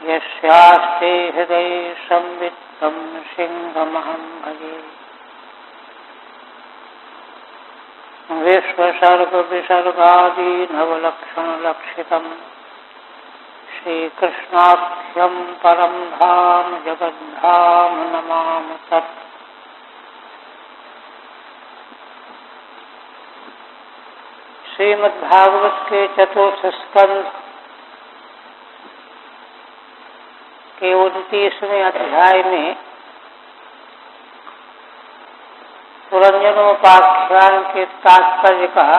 यस्यास्ते हृदये संवित्तं सिंहमहं भजे। विश्वसर्गविसर्गादीनवलक्षणलक्षितं श्रीकृष्णाख्यं परं धाम जगद्धाम नमामि तत्। श्रीमद्भागवत के चतुर्थ स्कंध के 29वें अध्याय में पुरंजनोपाख्यान के तात्पर्य का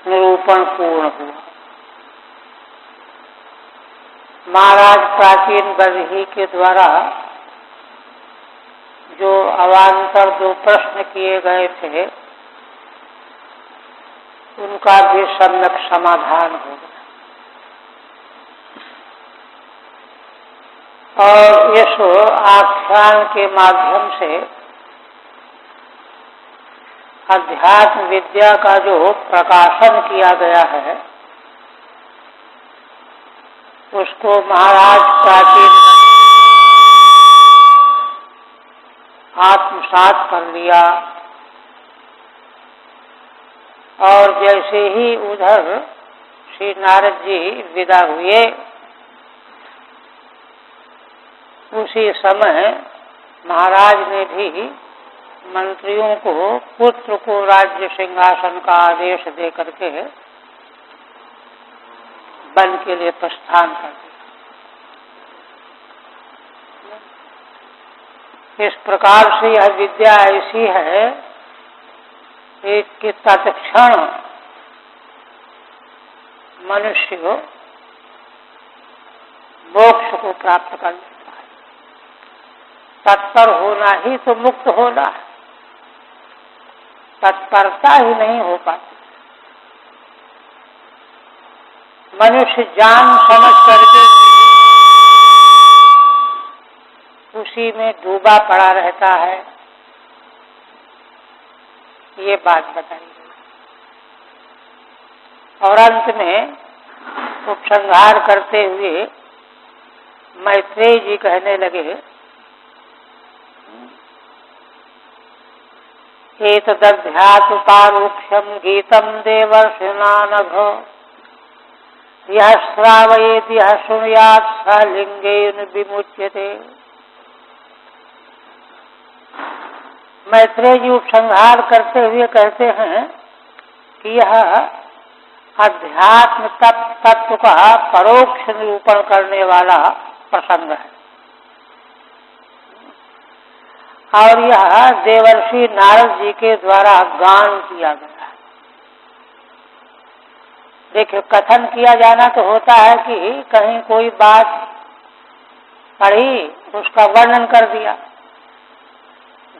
निरूपण पूर्ण हुआ। महाराज प्राचीन बरही के द्वारा जो अवान्तर 2 प्रश्न किए गए थे उनका भी सम्यक समाधान हो गया और इस आख्यान के माध्यम से अध्यात्म विद्या का जो प्रकाशन किया गया है उसको महाराज प्राचीन आत्मसात कर लिया और जैसे ही उधर श्री नारद जी विदा हुए उसी समय महाराज ने भी मंत्रियों को पुत्र को राज्य सिंहासन का आदेश दे करके वन के लिए प्रस्थान कर दिया। इस प्रकार से यह विद्या ऐसी है कि तत्क्षण मनुष्य मोक्ष को प्राप्त कर लेता है। तत्पर होना ही तो मुक्त होना है, तत्परता ही नहीं हो पाती। मनुष्य जान समझ करके उसी में डूबा पड़ा रहता है, ये बात बताई गई। और अंत में उपसंहार करते हुए मैत्रेय जी कहने लगे, एतदध्यात्मपारोक्ष्यं गीतं देवर्षिणा नभो यः श्रावयेत् यः शृणुयात् स लिंगेन विमुच्यते। मैत्रेय जी उपसंहार करते हुए कहते हैं कि यह अध्यात्म तत्व का परोक्ष निरूपण करने वाला प्रसंग है और यह देवर्षि नारद जी के द्वारा गान किया गया है। देखिए, कथन किया जाना तो होता है कि कहीं कोई बात पढ़ी उसका वर्णन कर दिया।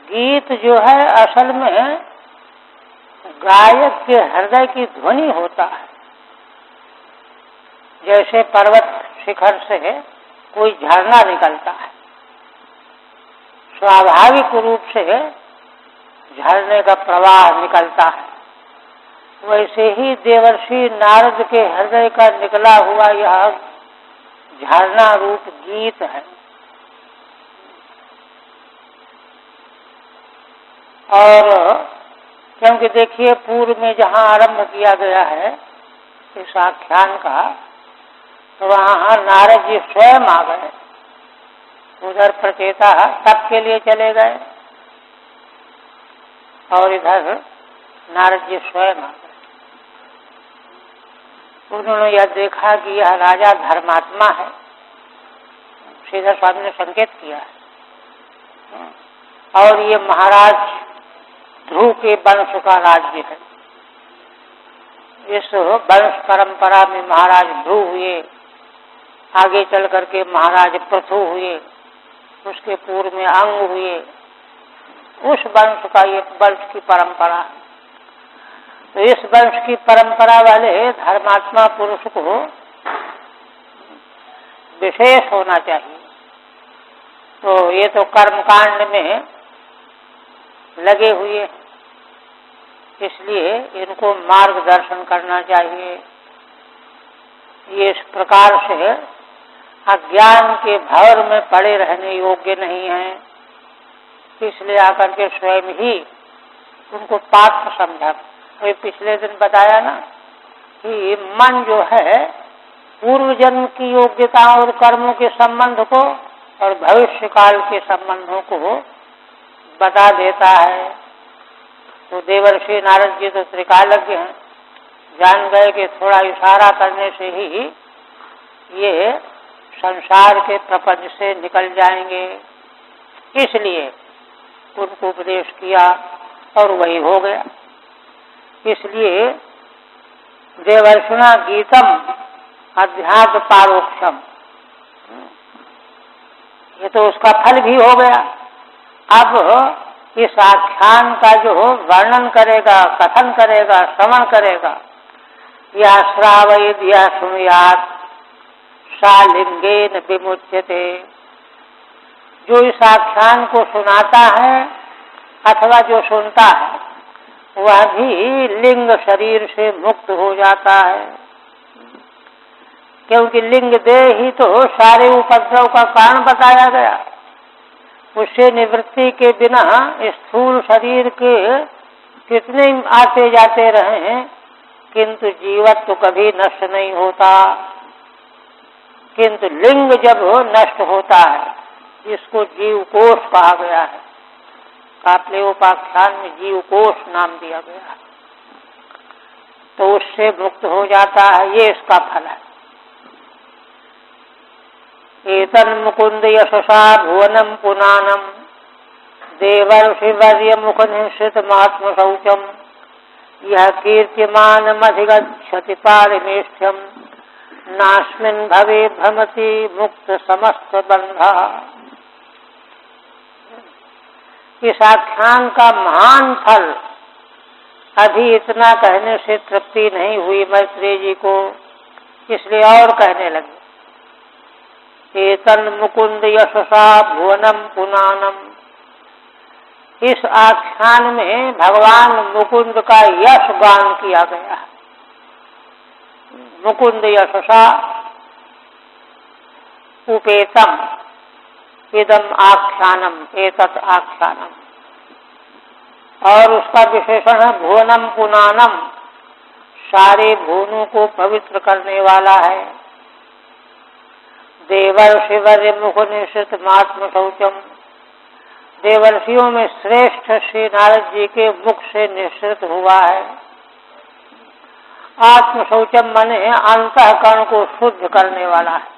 गीत जो है असल में गायक के हृदय की ध्वनि होता है। जैसे पर्वत शिखर से कोई झरना निकलता है, स्वाभाविक रूप से झरने का प्रवाह निकलता है, वैसे ही देवर्षि नारद के हृदय का निकला हुआ यह झरना रूप गीत है। और क्योंकि देखिए, पूर्व में जहाँ आरंभ किया गया है इस आख्यान का, तो वहाँ नारद जी स्वयं आ गए। उधर प्रचेता तप के लिए चले गए और इधर नारद जी स्वयं आ गए। उन्होंने यह देखा कि यह राजा धर्मात्मा है, श्रीधर स्वामी ने संकेत किया है, और ये महाराज ध्रुव के वंश का राज्य है। इस वंश परंपरा में महाराज ध्रुव हुए, आगे चल करके महाराज पृथु हुए, उसके पूर्व में अंग हुए। उस वंश का ये वंश की परंपरा है। तो इस वंश की परंपरा वाले धर्मात्मा पुरुष को विशेष होना चाहिए। तो ये तो कर्मकांड में लगे हुए हैं, इसलिए इनको मार्गदर्शन करना चाहिए। ये इस प्रकार से अज्ञान के भंवर में पड़े रहने योग्य नहीं है। इसलिए आकर के स्वयं ही उनको पात्र समझा। अभी पिछले दिन बताया ना कि मन जो है पूर्व जन्म की योग्यता और कर्मों के संबंध को और भविष्य काल के संबंधों को बता देता है। तो देवर्षि नारद जी तो त्रिकालज्ञ हैं, जान गए कि थोड़ा इशारा करने से ही ये संसार के प्रपंच से निकल जाएंगे, इसलिए उनको उपदेश किया और वही हो गया। इसलिए देवर्षिणा गीतम अध्यात्म पारोक्षम, ये तो उसका फल भी हो गया। अब इस आख्यान का जो वर्णन करेगा, कथन करेगा, श्रवण करेगा, या श्रावयेद या सुनुयात सा लिंगेन विमुच्यते, जो इस आख्यान को सुनाता है अथवा जो सुनता है वह भी लिंग शरीर से मुक्त हो जाता है। क्योंकि लिंग देह ही तो सारे उपद्रव का कारण बताया गया। उससे निवृत्ति के बिना स्थूल शरीर के कितने आते जाते रहे, किंतु जीवत तो कभी नष्ट नहीं होता। किंतु लिंग जब नष्ट होता है, इसको जीव कोष कहा गया है। कापलेयोपाख्यान में जीव कोष नाम दिया गया है। तो उससे मुक्त हो जाता है, ये इसका फल है। एतन मुकुंद यशसा भुवनम पुनानम देवर्षिवर्य मुख निश्चित महात्म शौचम यह कीर्तिमान अधिगच्छति पारमेष्ठ्यम नास्मिन् भवे भ्रमति मुक्त समस्त बंधा। इस आख्यान का महान फल अभी इतना कहने से तृप्ति नहीं हुई मैत्रेय जी को, इसलिए और कहने लगे। एतन मुकुंद यशसा भुवनम पुनानम, इस आख्यान में भगवान मुकुंद का यश गान किया गया है। मुकुंद यशसा उपेतम इदम आख्यानम एतत् आख्यानम, और उसका विशेषण है भुवनम पुनानम, सारे भुवनों को पवित्र करने वाला है। देवर्षिवर्य मुख निश्चित महात्म शौचम, देवर्षियों में श्रेष्ठ श्री नारद जी के मुख से निश्चित हुआ है। आत्म शौचम माने अंतःकरण को शुद्ध करने वाला है।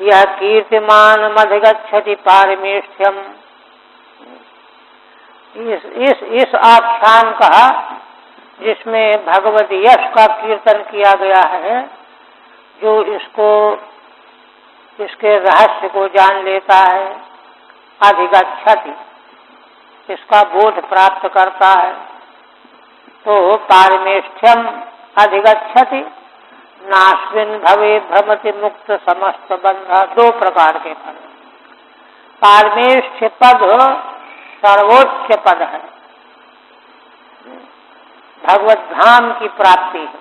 यह कीर्तिमान मधिगच्छति पारमेष्ठ्यम, इस आख्यान का जिसमें भगवत यश का कीर्तन किया गया है, जो इसके रहस्य को जान लेता है, अधिगच्छति, इसका बोध प्राप्त करता है, तो पारमेष्ठ्यम अधिगच्छति नास्मिन् भवे भ्रमति मुक्त समस्त बंधा। दो प्रकार के फल। पारमेष्ठ्य पद सर्वोच्च पद है, भगवत धाम की प्राप्ति है,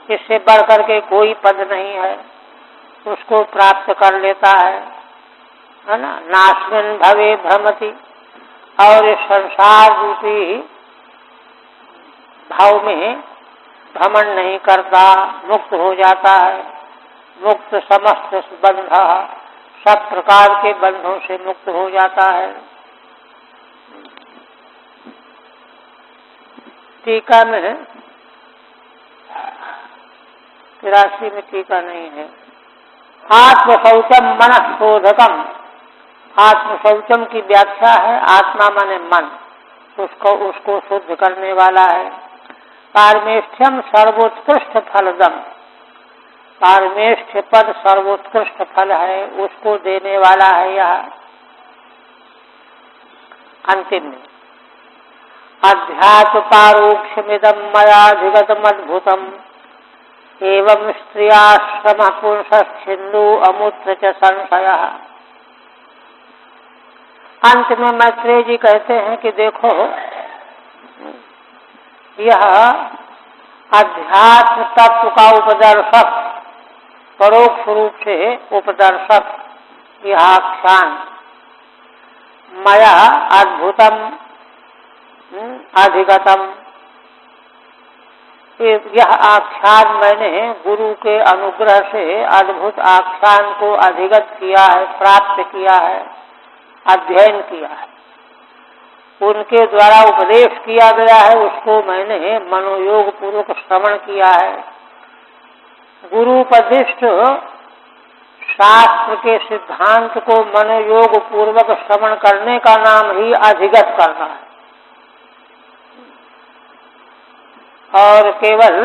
इससे बढ़कर के कोई पद नहीं है, उसको प्राप्त कर लेता है ना। नास्मिन् भवे भ्रमति, और इस संसार रूपी भाव में भ्रमण नहीं करता, मुक्त हो जाता है। मुक्त समस्त बंध, सब प्रकार के बंधों से मुक्त हो जाता है। टीका में 83 में टीका नहीं है। आत्म शौचम मन शोधकम, आत्म शौचम की व्याख्या है आत्मा माने मन, उसको शुद्ध करने वाला है। पारमेष्ठ्यम सर्वोत्कृष्ट फलदम, पारमेष्ठ्य पद सर्वोत्कृष्ट फल है, उसको देने वाला है। यह अंतिम में अध्यात्म पारोक्षमिदम मयाधिगतम अद्भुतम एवं स्त्रियाश्रम पुरुषिंदु अमूत्र च संशय। अंत में मैत्रेय जी कहते हैं कि देखो, यह अध्यात्म तत्व का उपदर्शक, परोक्ष रूप से उपदर्शक यह आख्यान मया अद्भुतम अधिगतम, यह आख्यान मैंने गुरु के अनुग्रह से अद्भुत आख्यान को अधिगत किया है, प्राप्त किया है, अध्ययन किया है। उनके द्वारा उपदेश किया गया है, उसको मैंने मनोयोग पूर्वक श्रवण किया है। गुरुपदिष्ट शास्त्र के सिद्धांत को मनोयोग पूर्वक श्रवण करने का नाम ही अधिगत करना है, और केवल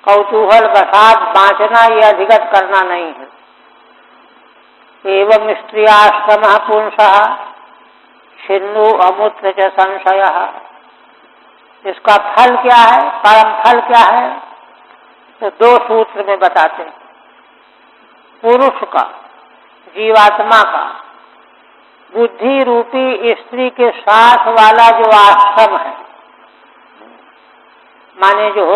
कौतूहल वशात बाँचना ये अधिगत करना नहीं है। एवं स्त्रियाश्रम पुंसः छिन्नु अमूत्र च संशयः, इसका फल क्या है, परम फल क्या है, तो 2 सूत्र में बताते हैं। पुरुष का, जीवात्मा का बुद्धि रूपी स्त्री के साथ वाला जो आश्रम है, माने जो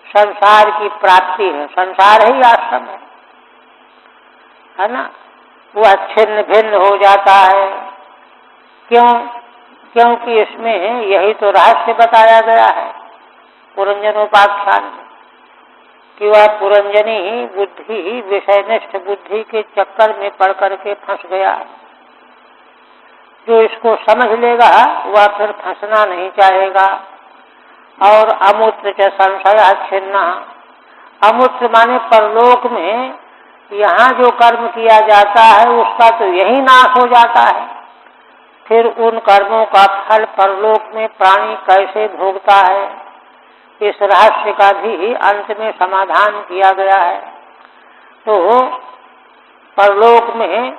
संसार की प्राप्ति है, संसार ही आश्रम है ना, वह छिन्न भिन्न हो जाता है। क्यों? क्योंकि इसमें यही तो रहस्य बताया गया है पुरंजनोपाख्यान में, कि वह पुरंजनी बुद्धि विषयनिष्ठ बुद्धि के चक्कर में पड़ करके फंस गया। जो इसको समझ लेगा वह फिर फंसना नहीं चाहेगा। और अमूत्र च संशय छिन्ना, अमूत्र माने परलोक में यहाँ जो कर्म किया जाता है उसका तो यही नाश हो जाता है, फिर उन कर्मों का फल परलोक में प्राणी कैसे भोगता है, इस रहस्य का भी अंत में समाधान किया गया है। तो परलोक में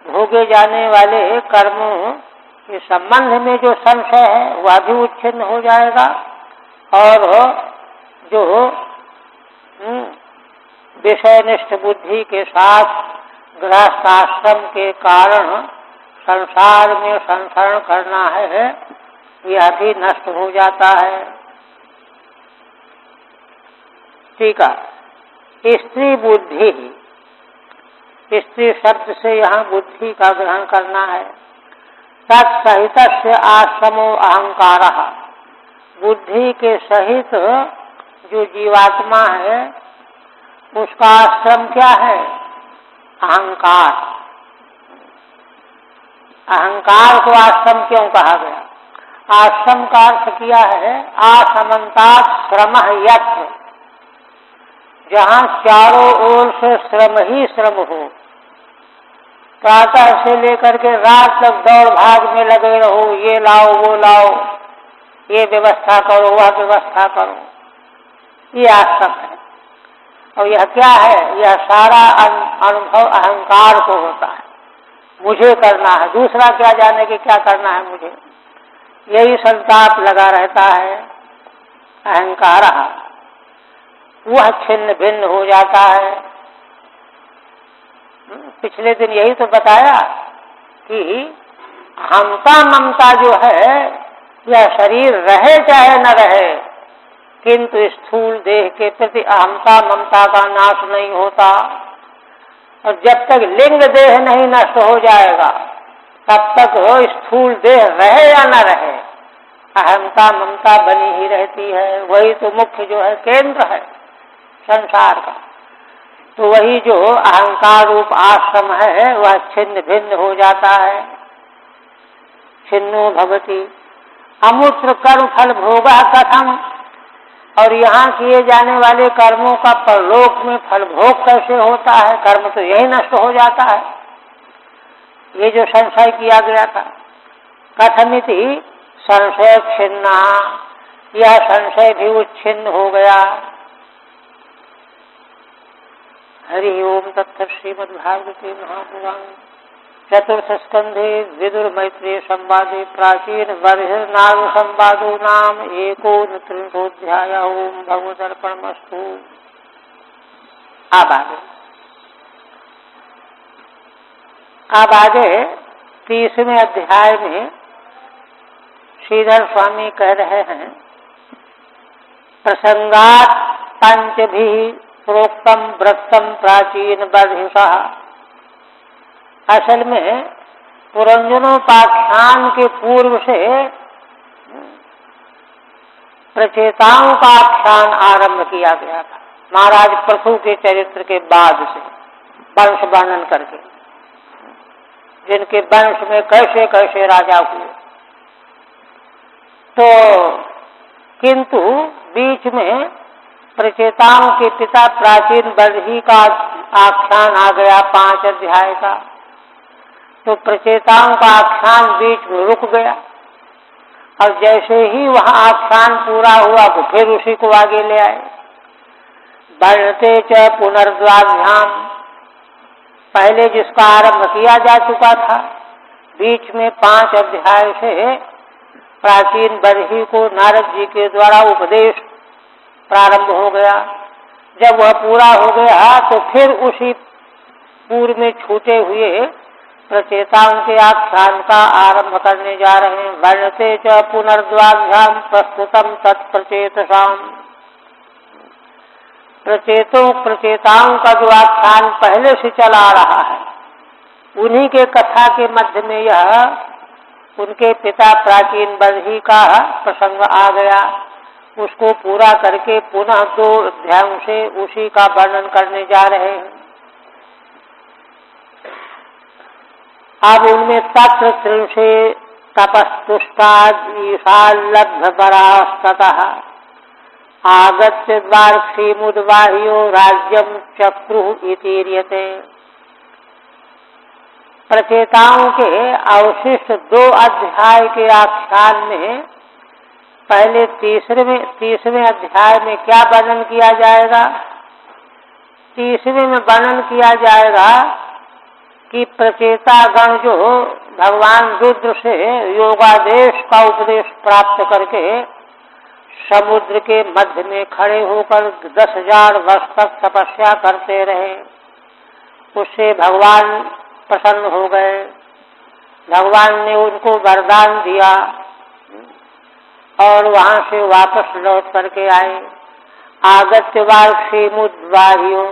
भोगे जाने वाले कर्मों के संबंध में जो संशय है वह भी उच्छिन्न हो जाएगा, और जो विषयनिष्ठ बुद्धि के साथ गृहस्थाश्रम के कारण संसार में संसरण करना है यह भी नष्ट हो जाता है। ठीक है। स्त्री बुद्धि, स्त्री शब्द से यहाँ बुद्धि का ग्रहण करना है। तत्सहित से आश्रमो अहंकार, बुद्धि के सहित जो जीवात्मा है उसका आश्रम क्या है, अहंकार। अहंकार को आश्रम क्यों कहा गया? आश्रम का अर्थ किया है आसमंतात श्रमः यत्र, जहाँ चारों ओर से श्रम ही श्रम हो, प्रातः से लेकर के रात तक दौड़ भाग में लगे रहो, ये लाओ वो लाओ, ये व्यवस्था करो वह व्यवस्था करो, ये आश्रम है। और यह क्या है? यह सारा अनुभव अहंकार को होता है, मुझे करना है, दूसरा क्या जाने कि क्या करना है मुझे, यही संताप लगा रहता है। अहंकार वह छिन्न भिन्न हो जाता है। पिछले दिन यही तो बताया कि अहंता ममता जो है यह शरीर रहे चाहे न रहे, किंतु स्थूल देह के प्रति अहंता ममता का नाश नहीं होता। और जब तक लिंग देह नहीं नष्ट हो जाएगा तब तक स्थूल देह रहे या न रहे अहंता ममता बनी ही रहती है। वही तो मुख्य जो है केंद्र है संसार का। तो वही जो अहंकार रूप आश्रम है वह छिन्न भिन्न हो जाता है। छिन्नो भवति अमूत्र कर्म फल भोगा कथम, और यहाँ किए जाने वाले कर्मों का परलोक में फल भोग कैसे होता है? कर्म तो यही नष्ट हो जाता है। ये जो संशय किया गया था, कथमिति संशय छिन्ना, यह संशय भी उच्छिन्न हो गया। हरि ओम तत्सत्। श्रीमद्भागवते महापुराण चतुर्थ स्कंधे विदुर मैत्रेय संवादे प्राचीन बर्हिर नाग संवादो नाम एकोनत्रिंशोऽध्याय। ओम भगवदर्पणमस्तु। अब आगे 30वें अध्याय में श्रीधर स्वामी कह रहे हैं, प्रसंगात पंचभी प्रोक्तम व्रतम प्राचीन बर्हिषः। असल में पुरंजनोपाख्यान के पूर्व से प्रचेताओं का आख्यान आरंभ किया गया था, महाराज पृथु के चरित्र के बाद से वंश वर्णन करके, जिनके वंश में कैसे कैसे राजा हुए। तो किंतु बीच में प्रचेताओं के पिता प्राचीन बर्ही का आख्यान आ गया 5 अध्याय का, तो प्रचेताओं का आख्यान बीच में रुक गया। और जैसे ही वहां आख्यान पूरा हुआ तो फिर उसी को आगे ले आए। वर्णते च पुनर्द्वाभ्याम, पहले जिसका आरंभ किया जा चुका था, बीच में 5 अध्याय से प्राचीन बर्ही को नारद जी के द्वारा उपदेश प्रारंभ हो गया। जब वह पूरा हो गया तो फिर उसी पूर्व में छूटे हुए प्रचेताओं के आख्यान का आरंभ करने जा रहे हैं। वर्णते च पुनर्द्वाभ्याम प्रस्तुतम तत्प्रचेतसाम, प्रचेताओं का जो आख्यान पहले से चला आ रहा है, उन्हीं के कथा के मध्य में यह उनके पिता प्राचीन बर्ही का प्रसंग आ गया। उसको पूरा करके पुनः 2 अध्यायों से उसी का वर्णन करने जा रहे हैं। अब उनमें तत्र त्रिंशे तपस्तुष्टाद ईशालब्ध परास्ततः आगत्य द्वारक्षीमुद्वाह्यो राज्यम चक्रुः इतीर्यते। प्रचेताओं के अवशिष्ट 2 अध्याय के आख्यान में पहले तीसवें अध्याय में क्या वर्णन किया जाएगा? 30वें में वर्णन किया जाएगा कि प्रचेता गण जो भगवान रुद्र से योगादेश का उपदेश प्राप्त करके समुद्र के मध्य में खड़े होकर 10,000 वर्ष तक तपस्या करते रहे, उससे भगवान प्रसन्न हो गए। भगवान ने उनको वरदान दिया और वहां से वापस लौट करके आए। आगत्य वार्क्षीमुद्वाह्यो,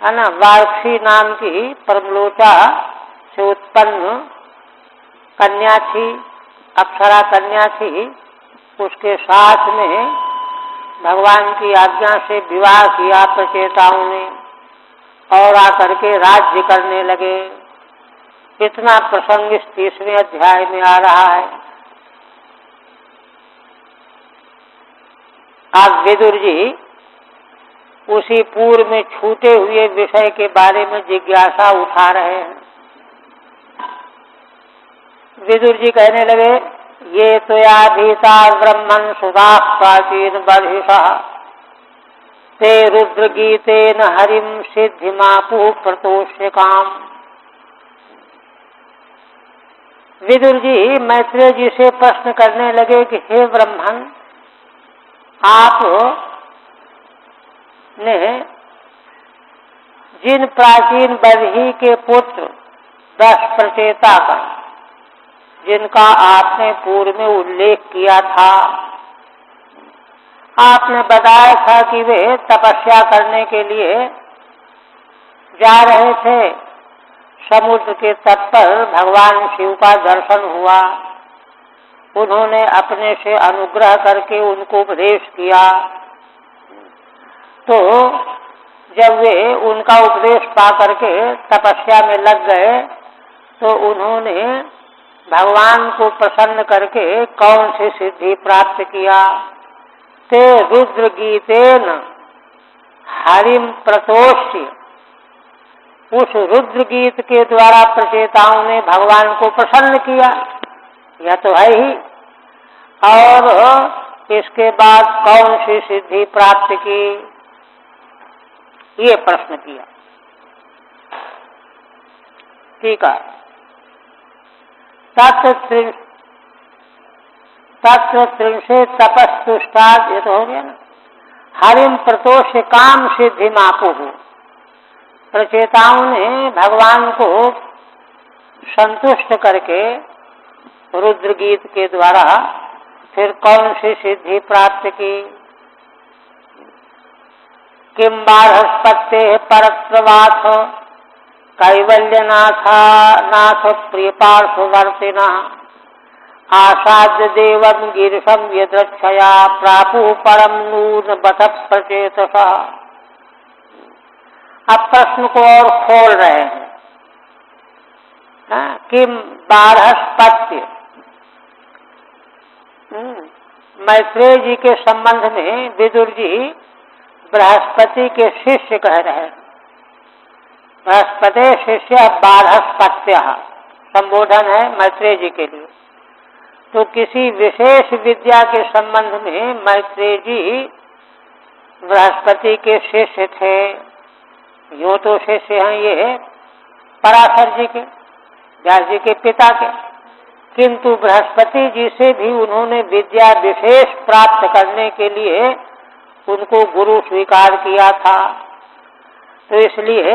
है ना, वार्क्षी नाम की परमलोचा से उत्पन्न कन्या थी, अप्सरा कन्या थी। उसके साथ में भगवान की आज्ञा से विवाह किया प्रचेताओं ने और आकर के राज्य करने लगे। इतना प्रसंग इस 30वें अध्याय में आ रहा है। आप विदुर जी उसी पूर्व में छूटे हुए विषय के बारे में जिज्ञासा उठा रहे हैं। विदुर जी कहने लगे, ये त्वया भीता ब्रह्मन् सुधा प्राचीन बर्हिषः ते रुद्रगीतेन हरिम सिद्धिमापुः प्रतोष्य काम। विदुर जी मैत्रेय जी से प्रश्न करने लगे कि हे ब्रह्मन, आप ने जिन प्राचीन बर्ही के पुत्र 10 प्रचेता का, जिनका आपने पूर्व में उल्लेख किया था, आपने बताया था कि वे तपस्या करने के लिए जा रहे थे। समुद्र के तट पर भगवान शिव का दर्शन हुआ। उन्होंने अपने से अनुग्रह करके उनको उपदेश किया। तो जब वे उनका उपदेश पा करके तपस्या में लग गए तो उन्होंने भगवान को प्रसन्न करके कौन सी सिद्धि प्राप्त किया? ते रुद्र गीतेन हरिम प्रतोष्य, उस रुद्र गीत के द्वारा प्रचेताओं ने भगवान को प्रसन्न किया, यह तो है ही। और इसके बाद कौन सी सिद्धि प्राप्त की, ये प्रश्न किया। ठीक है, तत्र त्रिंशे तपस्तुष्टाद, ये तो हो गया ना। हरिम प्रतोष्य काम सिद्धि मापुः, प्रचेताओं ने भगवान को संतुष्ट करके रुद्र गीत के द्वारा फिर कौन सी सिद्धि प्राप्त की? किम बारहस्पत्ते परत्रवाथ कैवल्यनाथ प्रिय पार्श्ववर्तिना आसाद्य देवं गिरिशम यदृक्षया प्रापु परम नून बत प्रचेतसा। अब प्रश्न को और खोल रहे हैं। किम बारहस्पत्य, मैत्रेय जी के संबंध में विदुर जी बृहस्पति के शिष्य कह रहे हैं। बृहस्पति शिष्य बारहस्पत्य संबोधन है मैत्रेय जी के लिए। तो किसी विशेष विद्या के संबंध में मैत्रेय जी बृहस्पति के शिष्य थे। यूं तो शिष्य हैं ये पराशर जी के, व्यास जी के पिता के, किंतु बृहस्पति जी से भी उन्होंने विद्या विशेष प्राप्त करने के लिए उनको गुरु स्वीकार किया था। तो इसलिए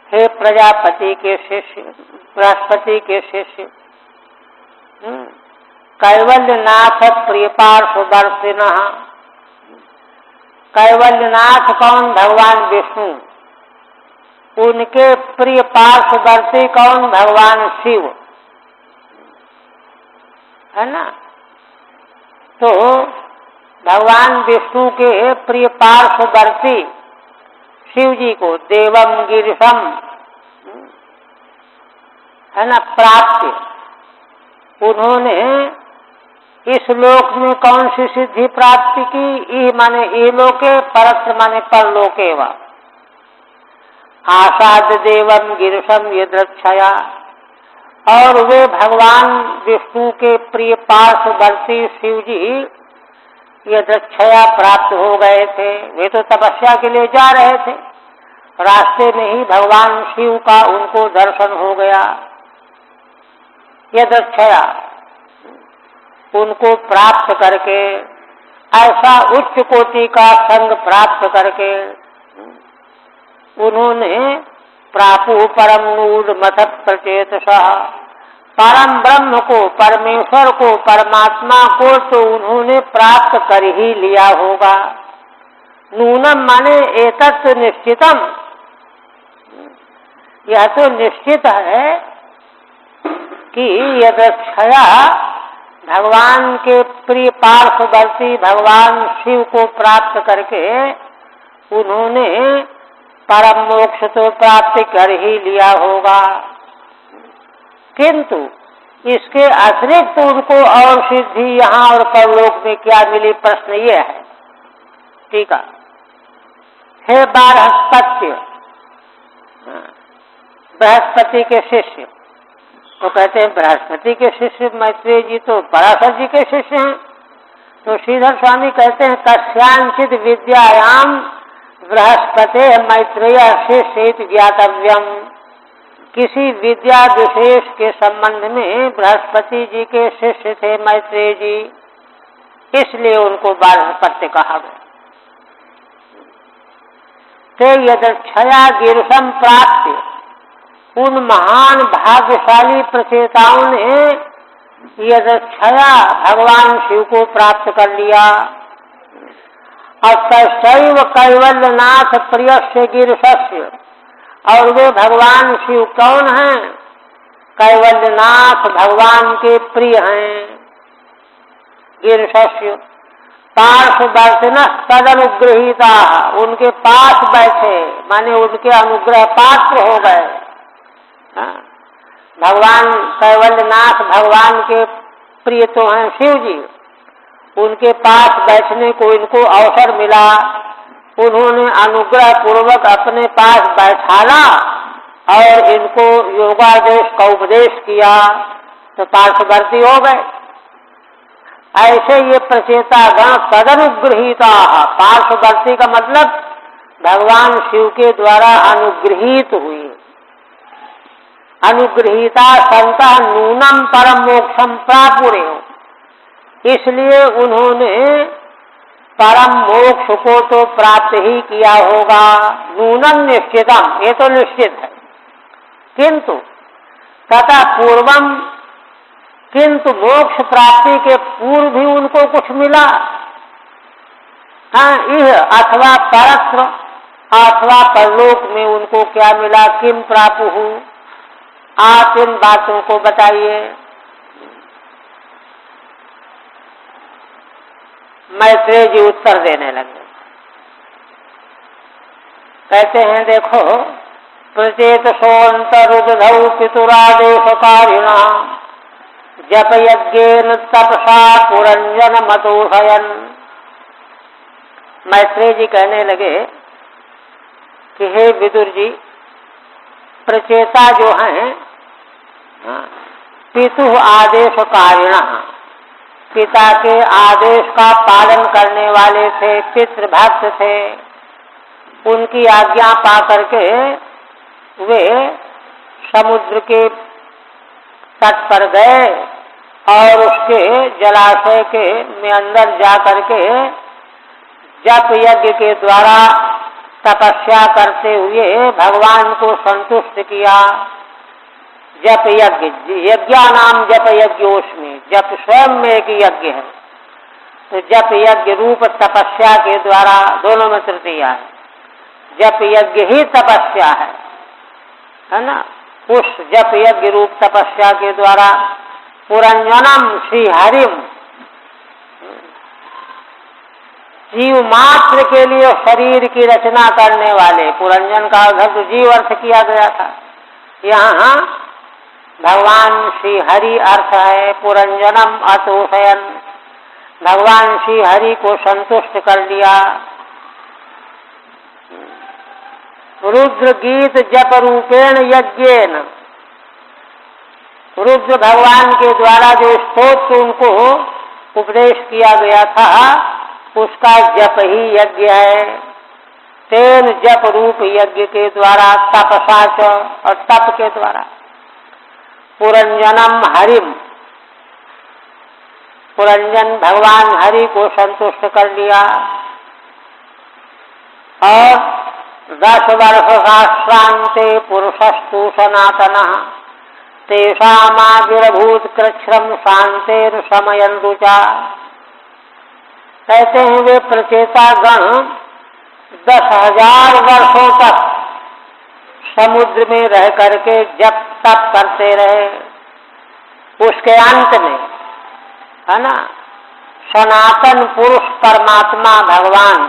हे प्रजापति के शिष्य, बृहस्पति के शिष्य, कैवल्यनाथ प्रिय पार्श्ववर्तिना। कैवल्यनाथ कौन? भगवान विष्णु। उनके प्रिय पार्श्ववर्ती कौन? भगवान शिव, है ना। तो भगवान विष्णु के प्रिय पार्श्ववर्ती शिव जी को देवम गिरिशम, है ना, प्राप्त। उन्होंने इस लोक में कौन सी सिद्धि प्राप्त की? ई माने इलोके, परत्र माने परलोके वा। आसाद देवम गिरिशम यदृक्षया, और वे भगवान विष्णु के प्रिय पार्श्ववर्ती शिव जी यदृक्षया प्राप्त हो गए थे। वे तो तपस्या के लिए जा रहे थे, रास्ते में ही भगवान शिव का उनको दर्शन हो गया। यदृक्षया, उनको प्राप्त करके, ऐसा उच्च कोटि का संग प्राप्त करके उन्होंने प्रापु परम नूड मथ प्रचेतसा, परम ब्रह्म को, परमेश्वर को, परमात्मा को तो उन्होंने प्राप्त कर ही लिया होगा। नूनम माने एतत् निश्चितम, यह तो निश्चित है कि यदक्षया भगवान के प्रिय पार्श्ववर्ती भगवान शिव को प्राप्त करके उन्होंने परम मोक्ष तो प्राप्त कर ही लिया होगा। किंतु इसके अतिरिक्त उनको और सिद्धि यहाँ और परलोक में क्या मिली? प्रश्न ये है। ठीक है। हे बारहस्पत्य, बृहस्पति के शिष्य, तो कहते हैं बृहस्पति के शिष्य मैत्रेय जी तो पराशर जी के शिष्य हैं। तो श्रीधर स्वामी कहते हैं कस्यांचित विद्यायाम बृहस्पति मैत्रेय शिष्य ज्ञातव्यम। किसी विद्या विशेष के संबंध में बृहस्पति जी के शिष्य थे मैत्रेय जी, इसलिए उनको बारहस्पत्य कहा गया। ते यदक्षया गिरसम प्राप्त, उन महान भाग्यशाली प्रचेताओं ने यदक्षया भगवान शिव को प्राप्त कर लिया। और तैव कैवल्यनाथ प्रियस्य गिरिशस्य, और वे भगवान शिव कौन हैं? कैवल्यनाथ भगवान के प्रिय हैं। गिरिशस्य पार्श्ववर्तिनः तदनुग्रहीता, उनके पास बैठे माने उनके अनुग्रह पात्र हो गए। भगवान कैवल्यनाथ भगवान के प्रिय तो हैं शिव जी, उनके पास बैठने को इनको अवसर मिला। उन्होंने अनुग्रह पूर्वक अपने पास बैठाला और इनको योगादेश का उपदेश किया, तो पार्श्ववर्ती हो गए। ऐसे ये प्रचेता गण तदनुग्रहीता, पार्श्ववर्ती का मतलब भगवान शिव के द्वारा अनुग्रहित हुए। अनुग्रहीता संता नूनम परम मोक्षम प्रापुरे, इसलिए उन्होंने परम मोक्ष को तो प्राप्त ही किया होगा। नूनम निश्चितम, ये तो निश्चित है। किंतु तथा पूर्वम, किंतु मोक्ष प्राप्ति के पूर्व भी उनको कुछ मिला। हाँ, यह अथवा परत्र, अथवा परलोक में उनको क्या मिला, किम प्रापुहु, आप इन बातों को बताइए। मैत्रेय जी उत्तर देने लगे, कहते हैं देखो, प्रचेतसोऽन्तरुदधौ पितुरादेशकारिणा जप यज्ञेन तपसा पुरंजनमतोषयन्। मैत्रेय जी कहने लगे कि हे विदुर जी, प्रचेता जो हैं पितु आदेशकारिणा, पिता के आदेश का पालन करने वाले थे, पितृभक्त थे। उनकी आज्ञा पा करके वे समुद्र के तट पर गए और उसके जलाशय के में अंदर जा करके जप यज्ञ के द्वारा तपस्या करते हुए भगवान को संतुष्ट किया। जप यज्ञ, यज्ञानाम जप यज्ञोस्मि, जप स्वयं में एक यज्ञ है, तो जप यज्ञ रूप तपस्या के द्वारा, दोनों में तृतीया है, जप यज्ञ ही तपस्या है ना। उस जप यज्ञ रूप तपस्या के द्वारा पुरंजनम श्रीहरिम, जीव मात्र के लिए शरीर की रचना करने वाले, पुरंजन का अर्थ तो जीव अर्थ किया गया था, यहाँ भगवान श्री हरि अर्थ है। पुरंजनम अतोषयन, भगवान श्री हरि को संतुष्ट कर लिया। रुद्र गीत जप रूपेण यज्ञेन, रुद्र भगवान के द्वारा जो स्तोत्र उनको उपदेश किया गया था, उसका जप ही यज्ञ है। तेन जप रूप यज्ञ के द्वारा तपसाच, और तप के द्वारा पुरंजनम हरिम, पुरंजन भगवान हरि को संतुष्ट कर लिया। और 10 वर्ष शास्त्रांते पुरुषस्तु सनातनः तेषामाविर्भूत कृच्छ्रम शांतेन समयन रुचा। कहते हैं वे प्रचेता गण 10,000 वर्षों तक समुद्र में रह करके जप तप करते रहे। उसके अंत में है ना, सनातन पुरुष परमात्मा भगवान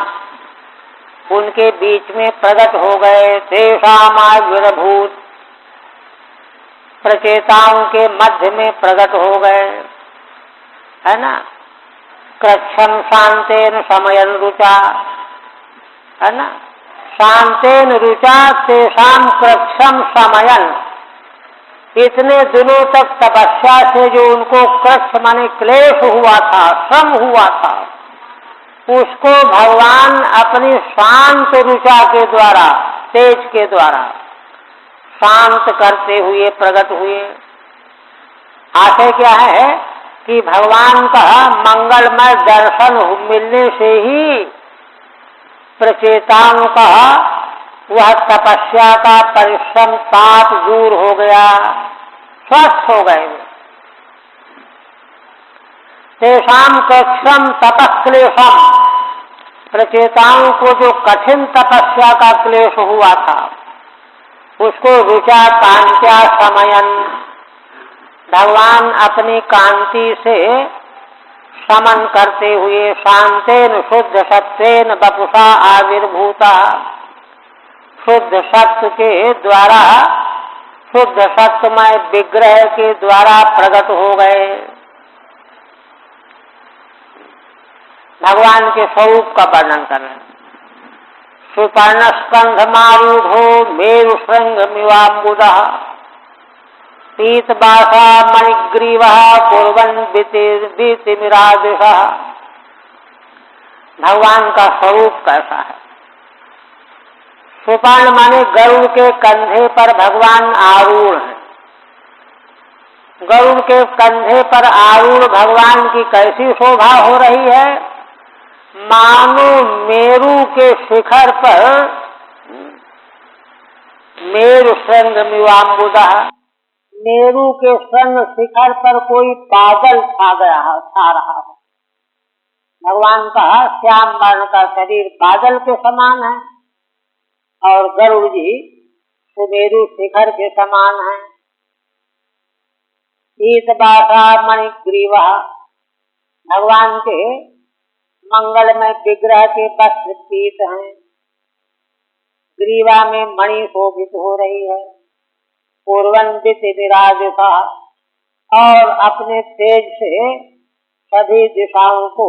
उनके बीच में प्रकट हो गए। तेषामाविर्भूत, प्रचेताओं के मध्य में प्रकट हो गए, है ना। कृच्छ्रम शांतेन समयन रुचा, है ना, शांतेन रुचा तेषाम कृच्छ्रम समयन। इतने दिनों तक तपस्या से जो उनको कृच्छ माने क्लेश हुआ था, श्रम हुआ था, उसको भगवान अपनी शांत रुचा के द्वारा, तेज के द्वारा शांत करते हुए प्रकट हुए। आशय क्या है कि भगवान का मंगलमय दर्शन मिलने से ही प्रचेताओं का वह तपस्या का परिश्रम ताप दूर हो गया, स्वस्थ हो गए। तेषाम कृच्छ्रम तपक्लेशम, प्रचेताओं को जो कठिन तपस्या का क्लेश हुआ था उसको रुचा कांत्या समयन, भगवान अपनी कांति से समन करते हुए शांतेन शुद्ध सत्वेन वपुषा आविर्भूता, शुद्ध सत्व के द्वारा, शुद्ध सत्वमय विग्रह के द्वारा प्रकट हो गए। भगवान के स्वरूप का वर्णन कर रहे हैं। सुपर्ण स्कंध मारूढ़ो मेरु श्रृंग मिवाम्बुदः पीतबासा मणिग्रीवः कुर्वन् बीतिमिरादिशः। भगवान का स्वरूप कैसा है? सुपर्ण माने गरुड़ के कंधे पर भगवान आरूढ़ हैं। गरुड़ के कंधे पर आरूढ़ भगवान की कैसी शोभा हो रही है, मानो मेरु के शिखर पर मेरु श्रृंग मिवाम्बुदः, मेरु के श्रृंग शिखर पर कोई बादल छा रहा है। भगवान का श्याम वर्ण का शरीर बादल के समान है। और गरुड़ जी सुमेरु शिखर के समान हैं। ईतबासा मणिग्रीवा, भगवान के मंगलमय विग्रह के वस्त्र पीत हैं। ग्रीवा में मणि शोभित हो रही है। पूर्वन्दित विराजता, और अपने तेज से सभी दिशाओं को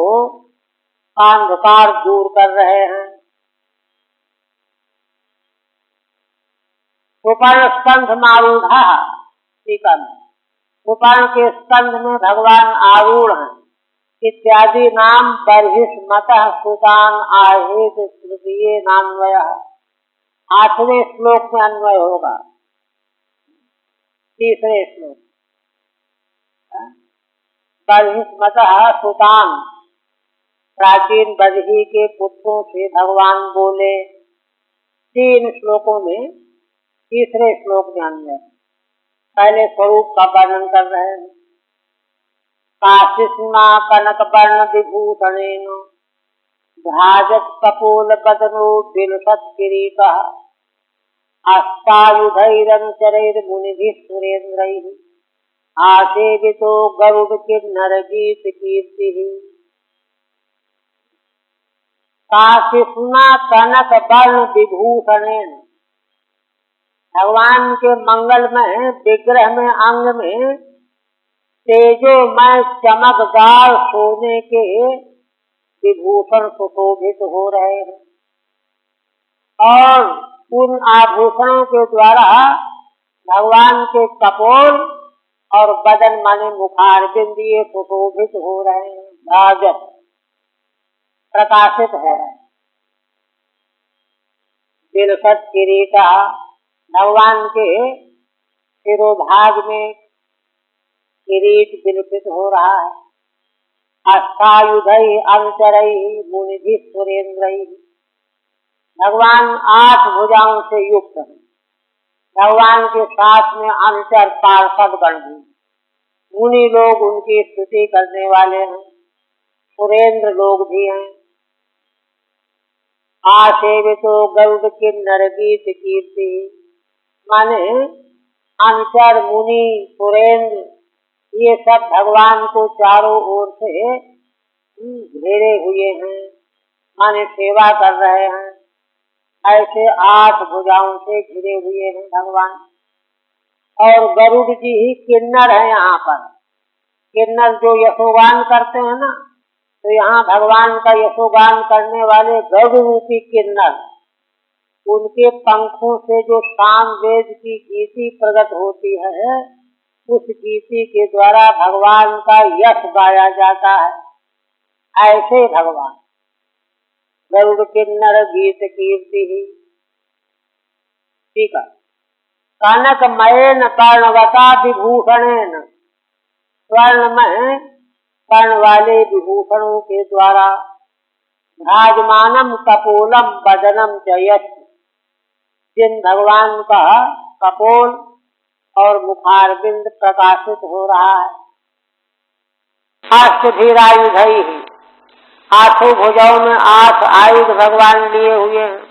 अंधकार दूर कर रहे हैं। सुपर्ण स्कंध मारूढ़ा, टीका में सुपर्ण के स्कंध में भगवान आरूढ़ हैं इत्यादि नाम बर्हिष्मतः सुतान आहेत तृतीये नान्वयः। 8वें श्लोक में अन्वय होगा। 3रे श्लोक बर्हिष्मतः सुतान, प्राचीन बदही के पुत्रों से भगवान बोले। 3 श्लोकों में 3रे श्लोक में अन्वय। पहले स्वरूप का वर्णन कर रहे हैं। काशिष्मा कनक वर्ण विभूषणेन भ्राजत कपोल बदनो बिलसत् किरीटः अष्टायुधैरनुचरैर्मुनिभिः सुरेन्द्रैः आसेवितो गरुड़ किन्नर गीत कीर्तिः। काशिष्मा कनक वर्ण विभूषणेन, भगवान के मंगलमय विग्रह में अंग में तेजोमय चमकदार सोने के विभूषण सुशोभित हो रहे हैं। और उन आभूषणों के द्वारा भगवान के कपोल और बदन माने मुखारबिंदिये सुशोभित हो रहे हैं। राजत प्रकाशित हो रहे हैं। बिलसत् किरीटा, भगवान के शिरोभाग में किरीट विलसित हो रहा है। अष्टायुधै अनुचरै मुनिभिः सुरेन्द्रैः, भगवान 8 भुजाओं से युक्त है। भगवान के साथ में अनुचर पार्षद गण भी, मुनि लोग उनकी स्तुति करने वाले हैं, सुरेंद्र लोग भी हैं। आसेवितो गरुड़ किन्नर गीत कीर्ति, माने अनुचर मुनि सुरेंद्र ये सब भगवान को चारों ओर से घेरे हुए हैं, माने सेवा कर रहे हैं। ऐसे 8 भुजाओं से घिरे हुए हैं भगवान। और गरुड़ जी ही किन्नर है। यहाँ पर किन्नर जो यशोगान करते हैं ना, तो यहाँ भगवान का यशोगान करने वाले गरुड़ रूपी किन्नर, उनके पंखों से जो साम वेद की गीति प्रकट होती है, उस गीति के द्वारा भगवान का यश गाया जाता है। ऐसे भगवान गरुड़ किन्नर गीत कीर्ति ही। ठीक है। कनकमयेन कर्णवता विभूषणेन, स्वर्णमय कर्ण वाले विभूषणों के द्वारा भ्राजमानम कपोलम बदनम च यश, जिन भगवान का कपोल और मुखारबिंद प्रकाशित हो रहा है। अष्टभीरायुधै ही, 8 भुजाओं में 8 आयुध भगवान लिए हुए हैं।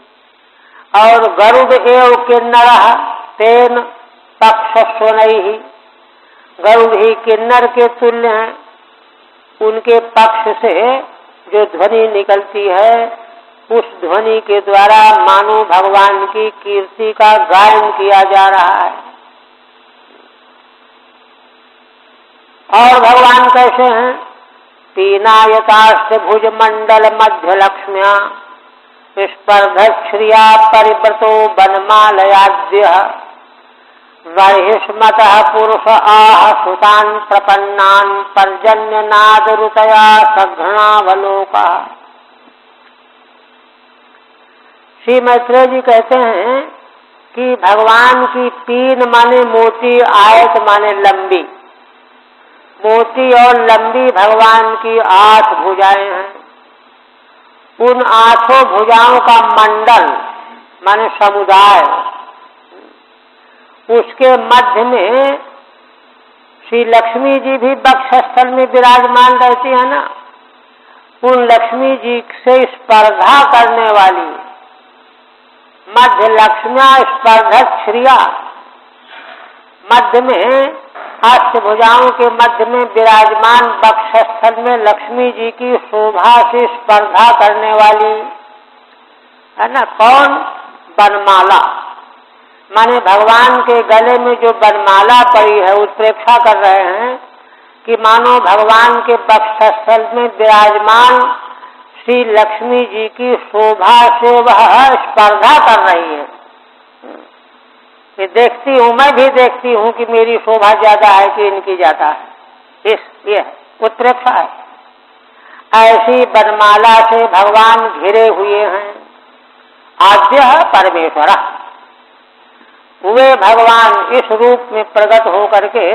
और गरुड़ एव किन्नरः तेन पक्षस्वनैः, गरुड़ ही किन्नर के तुल्य हैं। उनके पक्ष से जो ध्वनि निकलती है, उस ध्वनि के द्वारा मानो भगवान की कीर्ति का गायन किया जा रहा है। और भगवान कैसे हैं? पीनायताष्टभुज मंडल मध्य लक्ष्म्या स्पर्धश्रिया परिव्रतो वनमालयाद्यः बर्हिष्मतः पुरुष आह सुतान् प्रपन्नान् पर्जन्य नादरुतया सघृणावलोका। श्री मैत्रेय जी कहते हैं कि भगवान की पीन माने मोटी, आयत माने लंबी, मोटी और लंबी भगवान की 8 भुजाएं हैं। उन 8 भुजाओं का मंडल माने समुदाय, उसके मध्य में श्री लक्ष्मी जी भी वक्षस्थल में विराजमान रहती है ना। उन लक्ष्मी जी से स्पर्धा करने वाली मध्य लक्ष्म्या स्पर्धत श्रिया, मध्य में अष्टभुजाओं के मध्य में विराजमान वक्षस्थल में लक्ष्मी जी की शोभा से स्पर्धा करने वाली है ना। कौन? वनमाला, माने भगवान के गले में जो वनमाला पड़ी है उत्प्रेक्षा कर रहे हैं कि मानो भगवान के वक्षस्थल में विराजमान श्री लक्ष्मी जी की शोभा से वह स्पर्धा कर रही है। ये देखती हूँ, मैं भी देखती हूँ कि मेरी शोभा ज्यादा है कि इनकी ज्यादा है, ये उत्प्रेक्षा है। ऐसी वनमाला से भगवान घिरे हुए हैं। आद्य परमेश्वर, वे भगवान इस रूप में प्रकट होकर के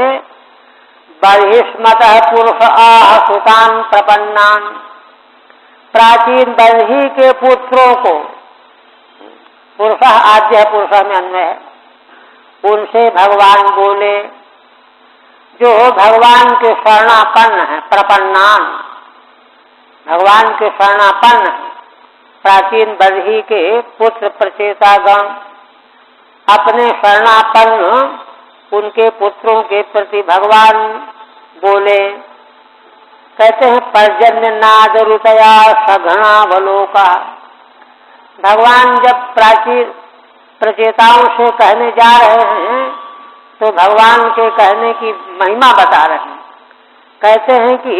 बर्हिष्मत पुरुष आह सुतान प्रपन्नान, प्राचीन बर्ही के पुत्रों को, पुरुष आद्य पुरुष में अन्वय है, उनसे भगवान बोले जो भगवान के शरणापन्न है। प्रपन्नान, भगवान के शरणापन्न है। प्राचीन बर्ही के पुत्र प्रचेतागण अपने शरणापन्न उनके पुत्रों के प्रति भगवान बोले, कहते हैं पर्जन्य नाद रुतया सघनावलोका। भगवान जब प्राचीन प्रचेताओं से कहने जा रहे हैं तो भगवान के कहने की महिमा बता रहे हैं। कहते हैं कि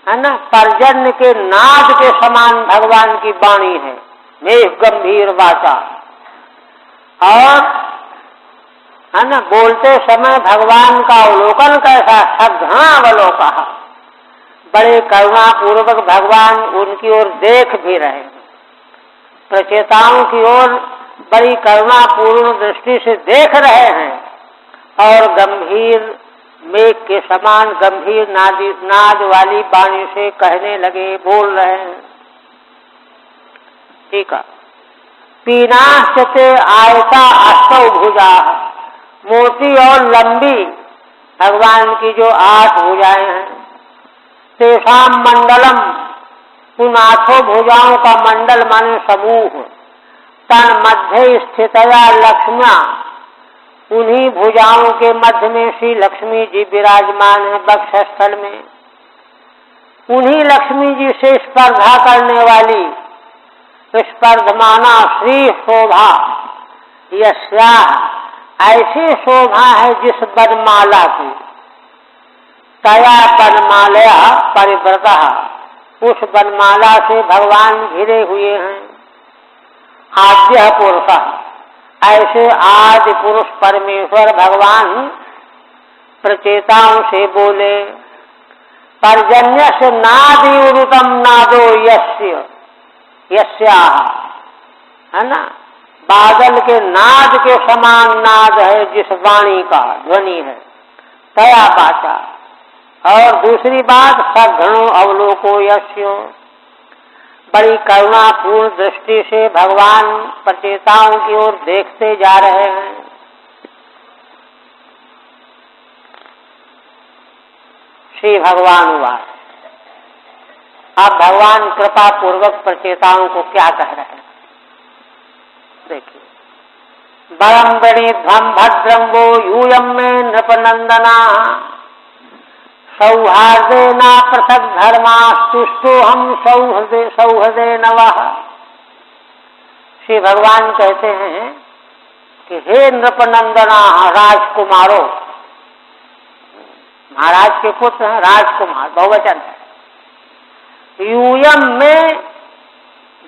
है ना, पर्जन्य के नाद के समान भगवान की वाणी है, मेघ गंभीर वाचा। और है ना, बोलते समय भगवान का अवलोकन कैसा, सघनावलोका, बड़े करुणा पूर्वक भगवान उनकी ओर देख भी रहे हैं। प्रचेताओं की ओर बड़ी करुणा पूर्ण दृष्टि से देख रहे हैं और गंभीर मेघ के समान गंभीर नाद वाली वाणी से कहने लगे, बोल रहे हैं। ठीक है। पीनाश्चते आयता अष्टौ भुजा, मोटी और लंबी भगवान की जो 8 भुजाएं हैं। तेषाम मंडलम, उन 8 भुजाओं का मंडल माने समूह। तन मध्य स्थितया लक्ष्म्या, उन्हीं भुजाओं के मध्य में श्री लक्ष्मी जी विराजमान है वक्षस्थल में। उन्हीं लक्ष्मी जी से स्पर्धा करने वाली स्पर्धमाना श्री शोभा यस्या, ऐसी शोभा है जिस वनमाला की। तया वनमालया परिव्रता, उस वनमाला से भगवान घिरे हुए हैं। आद्य पुरुष, ऐसे आदि पुरुष परमेश्वर भगवान प्रचेताओं से बोले। पर्जन्य से नादि उरुतम नादो यस्य, यस्याह, है ना, बादल के नाद के समान नाद है जिस वाणी का ध्वनि है। तया बाचा, और दूसरी बात सघनो अवलोको यस्यो, बड़ी करुणापूर्ण दृष्टि से भगवान प्रचेताओं की ओर देखते जा रहे हैं। श्री भगवान वास, अब भगवान कृपा पूर्वक प्रचेताओं को क्या कह रहे हैं देखिए। बरम वणिध्वम भद्रम वो यूयम में नृपनंदना, सौहार्देना पृथक धर्मास्तुष्टो हम सौहृदे नवः। श्री भगवान कहते हैं कि हे नृपनंदना, राजकुमारों, महाराज के पुत्र हैं राजकुमार, बहुवचन है। यूयम में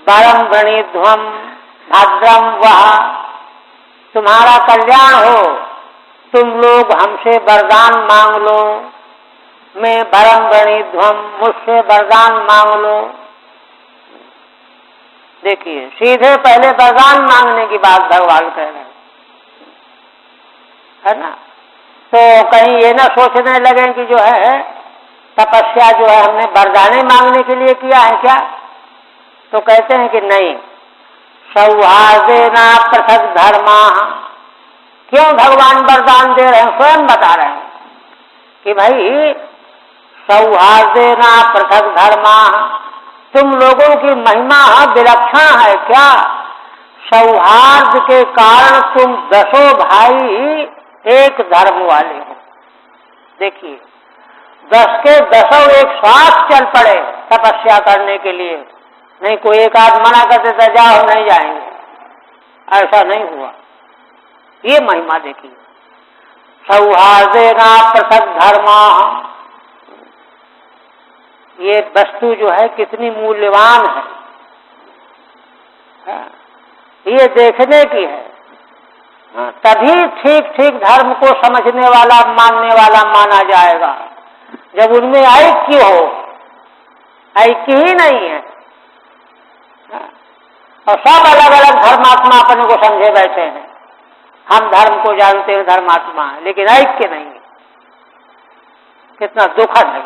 बरम वणिध्वम भद्रम वह, तुम्हारा कल्याण हो, तुम लोग हमसे वरदान मांग लो। मैं भरम वणिध्वम, मुझसे वरदान मांग लो। देखिए, सीधे पहले वरदान मांगने की बात भगवान कह रहे हैं, है ना। तो कहीं ये ना सोचने लगे कि जो है तपस्या जो है हमने वरदाने मांगने के लिए किया है क्या। तो कहते हैं कि नहीं, सौहार्देना पृथक धर्मा। क्यों भगवान वरदान दे रहे हैं, स्वयं बता रहे हैं कि भाई सौहार्देना पृथक धर्मा, तुम लोगों की महिमा विलक्षण है क्या। सौहार्द के कारण तुम 10 भाई एक धर्म वाले हो। देखिए 10 के 10 एक साथ चल पड़े तपस्या करने के लिए, नहीं कोई एक आध मना कर देता जाओ नहीं जाएंगे, ऐसा नहीं हुआ। ये महिमा देखिए, सौहार्देना पृथक धर्मा। ये वस्तु जो है कितनी मूल्यवान है, ये देखने की है। तभी ठीक ठीक धर्म को समझने वाला मानने वाला माना जाएगा, जब उनमें ऐक्य हो। ऐक्य ही नहीं है और सब अलग अलग धर्मात्मा अपने को समझे बैठे हैं। हम धर्म को जानते हैं, धर्मात्मा है, लेकिन ऐक्य नहीं है। कितना दुखद है।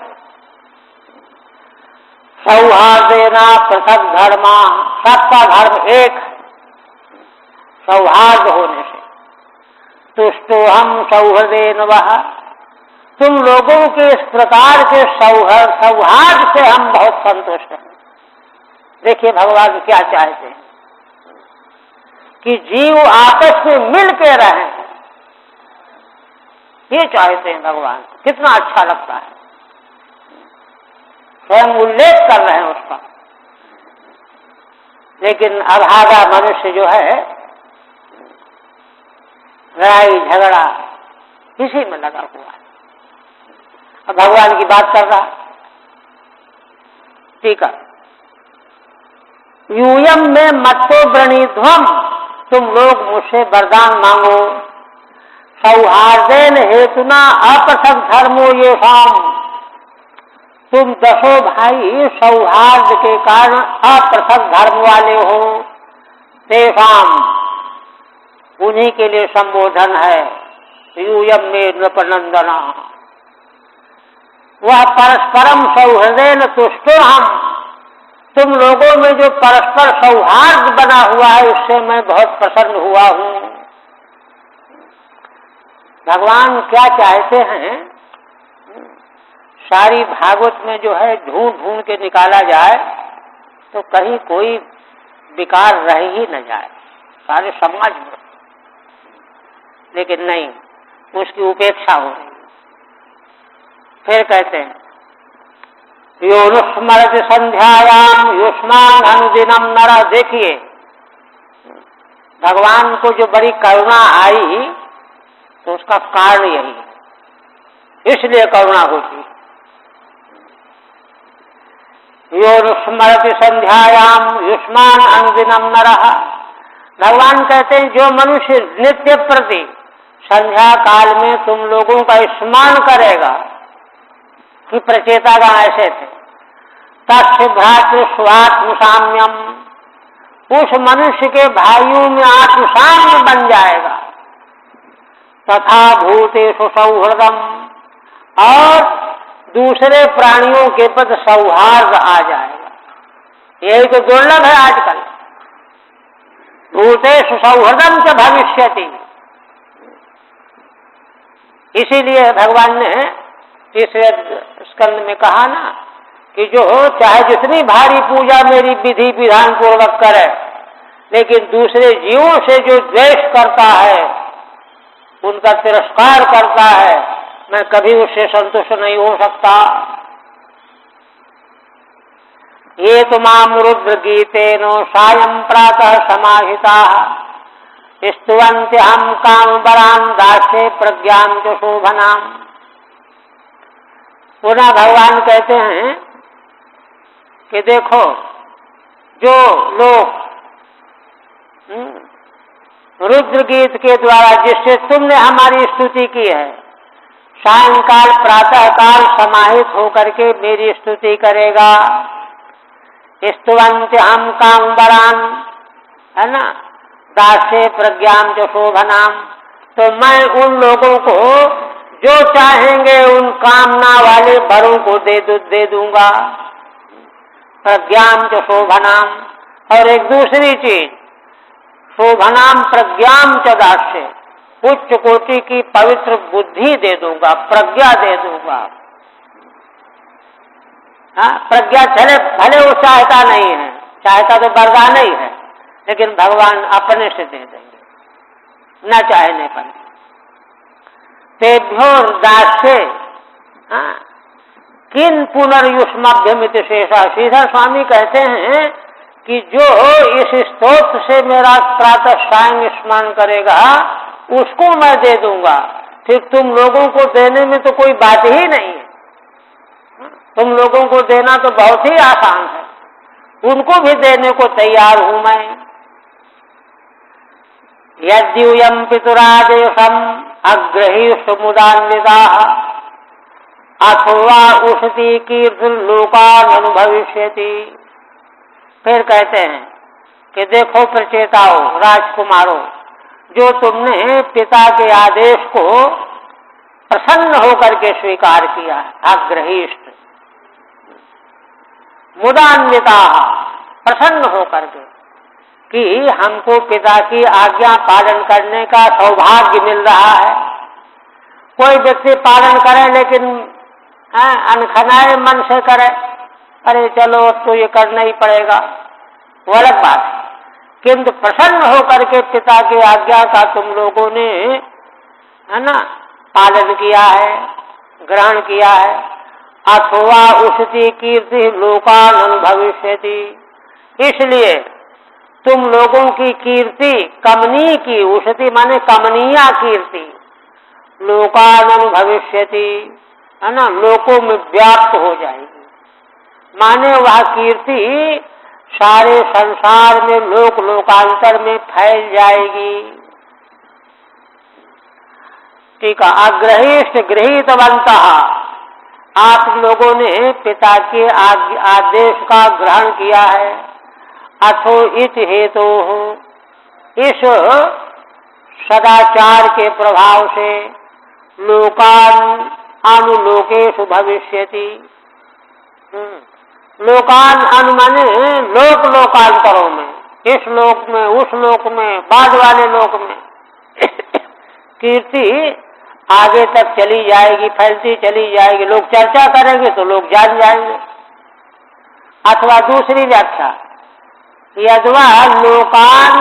सौहार्देना पृथक धर्मा, सबका धर्म एक, सौहार्द होने से। तुष्टो हम सौहृदेन वह, तुम लोगों के इस प्रकार के सौहार्द से हम बहुत संतुष्ट हैं। देखिए भगवान क्या चाहते हैं कि जीव आपस में मिल के रहें, ये चाहते हैं भगवान। कितना अच्छा लगता है, स्वयं उल्लेख कर रहे हैं उसका। लेकिन अभागा मनुष्य जो है लड़ाई झगड़ा इसी में लगा हुआ है। अब भगवान की बात कर रहा। ठीक है, यूयम में मत्तो व्रणीध्वम, तुम लोग मुझसे वरदान मांगो। सौहार्देन हेतुना अपृथक धर्मो ये शाम, तुम 10 भाई सौहार्द के कारण अपृथक धर्म वाले हो। तेषाम, उन्हीं के लिए संबोधन है। यूयम में नृपनंदना, वह परस्परम सौहृदेन तुष्टो हम, तुम लोगों में जो परस्पर सौहार्द बना हुआ है उससे मैं बहुत प्रसन्न हुआ हूं। भगवान क्या चाहते हैं, सारी भागवत में जो है ढूंढ ढूंढ के निकाला जाए तो कहीं कोई विकार रह ही न जाए सारे समाज में, लेकिन नहीं, उसकी उपेक्षा हो रही। फिर कहते हैं योनुस्मरति संध्यायाम युष्मान अनुदिनम नर। देखिए भगवान को जो बड़ी करुणा आई तो उसका कारण यही है, इसलिए करुणा होती। योनुस्मरति संध्यायाम युष्मान अनुदिनम नर। भगवान कहते हैं जो मनुष्य नित्य प्रति संध्या काल में तुम लोगों का स्मरण करेगा कि प्रचेतागण ऐसे थे, तस्य भ्रातृ स्वात्म साम्यम, उस मनुष्य के भाइयों में आत्मसाम्य बन जाएगा। तथा भूतेषु सौहृदम, और दूसरे प्राणियों के प्रति सौहार्द आ जाएगा। यही तो दुर्लभ है आजकल। भूतेषु सौहृदम च भविष्यति, इसीलिए भगवान ने तीसरे स्कंद में कहा ना कि जो चाहे जितनी भारी पूजा मेरी विधि विधान पूर्वक करे, लेकिन दूसरे जीवों से जो द्वेष करता है, उनका तिरस्कार करता है, मैं कभी उससे संतुष्ट नहीं हो सकता। ये तो माम रुद्र गीतेनो सायं प्रातः समाहिता स्तुवन्ति हम कामबरान दास्ये प्रज्ञाम च शोभनाम। पुनः भगवान कहते हैं कि देखो जो लोग रुद्र गीत के द्वारा जिससे तुमने हमारी स्तुति की है, सायंकाल प्रातः काल समाहित होकर के मेरी स्तुति करेगा। स्तुवन्ति हम कामबरान, है ना, दास्ये प्रज्ञाम च शोभनाम, तो मैं उन लोगों को जो चाहेंगे उन कामना वाले वरों को दे दूंगा। प्रज्ञाम च शोभनाम, और एक दूसरी चीज शोभनाम प्रज्ञाम च दास्य, उच्च कोटि की पवित्र बुद्धि दे दूंगा, प्रज्ञा दे दूंगा। हाँ, प्रज्ञा चले भले वो चाहता नहीं है, चाहता तो वरदान ही है, लेकिन भगवान अपने से दे देंगे, न चाहने पर। तेभ्यो दास्ये किन पुनर्युष्माभ्यमित शेषा। श्रीधर स्वामी कहते हैं कि जो इस स्तोत्र से मेरा प्रातः सायं स्मरण करेगा उसको मैं दे दूंगा, फिर तुम लोगों को देने में तो कोई बात ही नहीं है। तुम लोगों को देना तो बहुत ही आसान है, उनको भी देने को तैयार हूं मैं। यद्यूयम पितुरादेशम अग्रहीष्ट मुदान्विता अथवा उषति कीर्तिर्लोकान अनुभविष्यति। फिर कहते हैं कि देखो प्रचेताओ, राजकुमारों, जो तुमने पिता के आदेश को प्रसन्न होकर के स्वीकार किया, अग्रहीष्ट मुदान्विता, प्रसन्न होकर के कि हमको पिता की आज्ञा पालन करने का सौभाग्य मिल रहा है। कोई व्यक्ति पालन करे लेकिन अनखनाए मन से करे, अरे चलो अब तो ये करना ही पड़ेगा, वो अलग बात है। किंतु प्रसन्न होकर के पिता की आज्ञा का तुम लोगों ने, है ना, पालन किया है, ग्रहण किया है। अथवा उषति कीर्ति लोकान अनुभविष्यति, इसलिए तुम लोगों की कीर्ति कमनीय की, उषति माने कमनीया कीर्ति, लोकान अनुभविष्यति, है ना, लोकों में व्याप्त हो जाएगी। माने वह कीर्ति सारे संसार में, लोक लोकांतर में फैल जाएगी। ठीक है। अग्रहीष्ट गृहीतवन्तः, आप लोगों ने पिता के आदेश का ग्रहण किया है। अथो इत हेतु, इस सदाचार के प्रभाव से लोकान अनुलोकेषु भविष्यति, लोकान अनुमाने लोक लोकांतरों में, इस लोक में, उस लोक में, बाद वाले लोक में कीर्ति आगे तक चली जाएगी, फैलती चली जाएगी। लोग चर्चा करेंगे तो लोग जान जाएंगे। अथवा दूसरी व्याख्या, यद्वा लोकान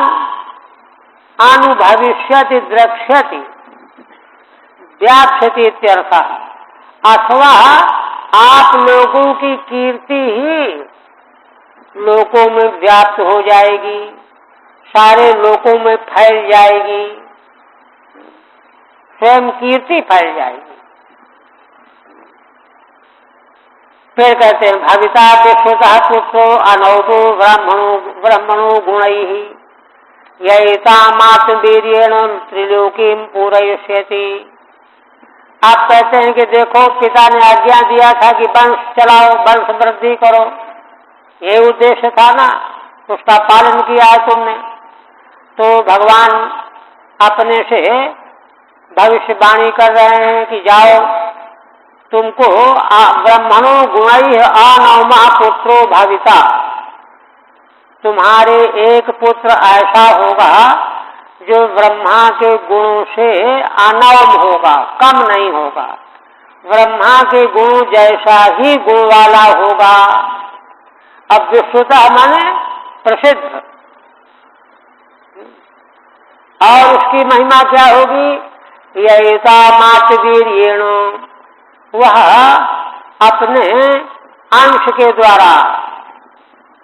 अनुभविष्यति द्रक्ष्यति व्याप्स्यति इत्यर्थः, अथवा आप लोगों की कीर्ति ही लोकों में व्याप्त हो जाएगी, सारे लोकों में फैल जाएगी, स्वयं कीर्ति फैल जाएगी। फिर कहते हैं भविता विश्वतः पुत्रो अनौतो ब्रह्मणो गुणैः यैतामात्मवीर्येण त्रिलोकीं पूरयिष्यति। आप कहते हैं कि देखो पिता ने आज्ञा दिया था कि वंश चलाओ, वंश वृद्धि करो, ये उद्देश्य था ना, उसका पालन किया है तुमने। तो भगवान अपने से भविष्यवाणी कर रहे हैं कि जाओ, तुमको ब्रह्मणो गुणैः अनवमा पुत्रो भविता, तुम्हारे एक पुत्र ऐसा होगा जो ब्रह्मा के गुणों से अनवम होगा, कम नहीं होगा, ब्रह्मा के गुण जैसा ही गुण वाला होगा। अब विश्वतः माने प्रसिद्ध, और उसकी महिमा क्या होगी? यैता मातवीर्येण, वह अपने अंश के द्वारा,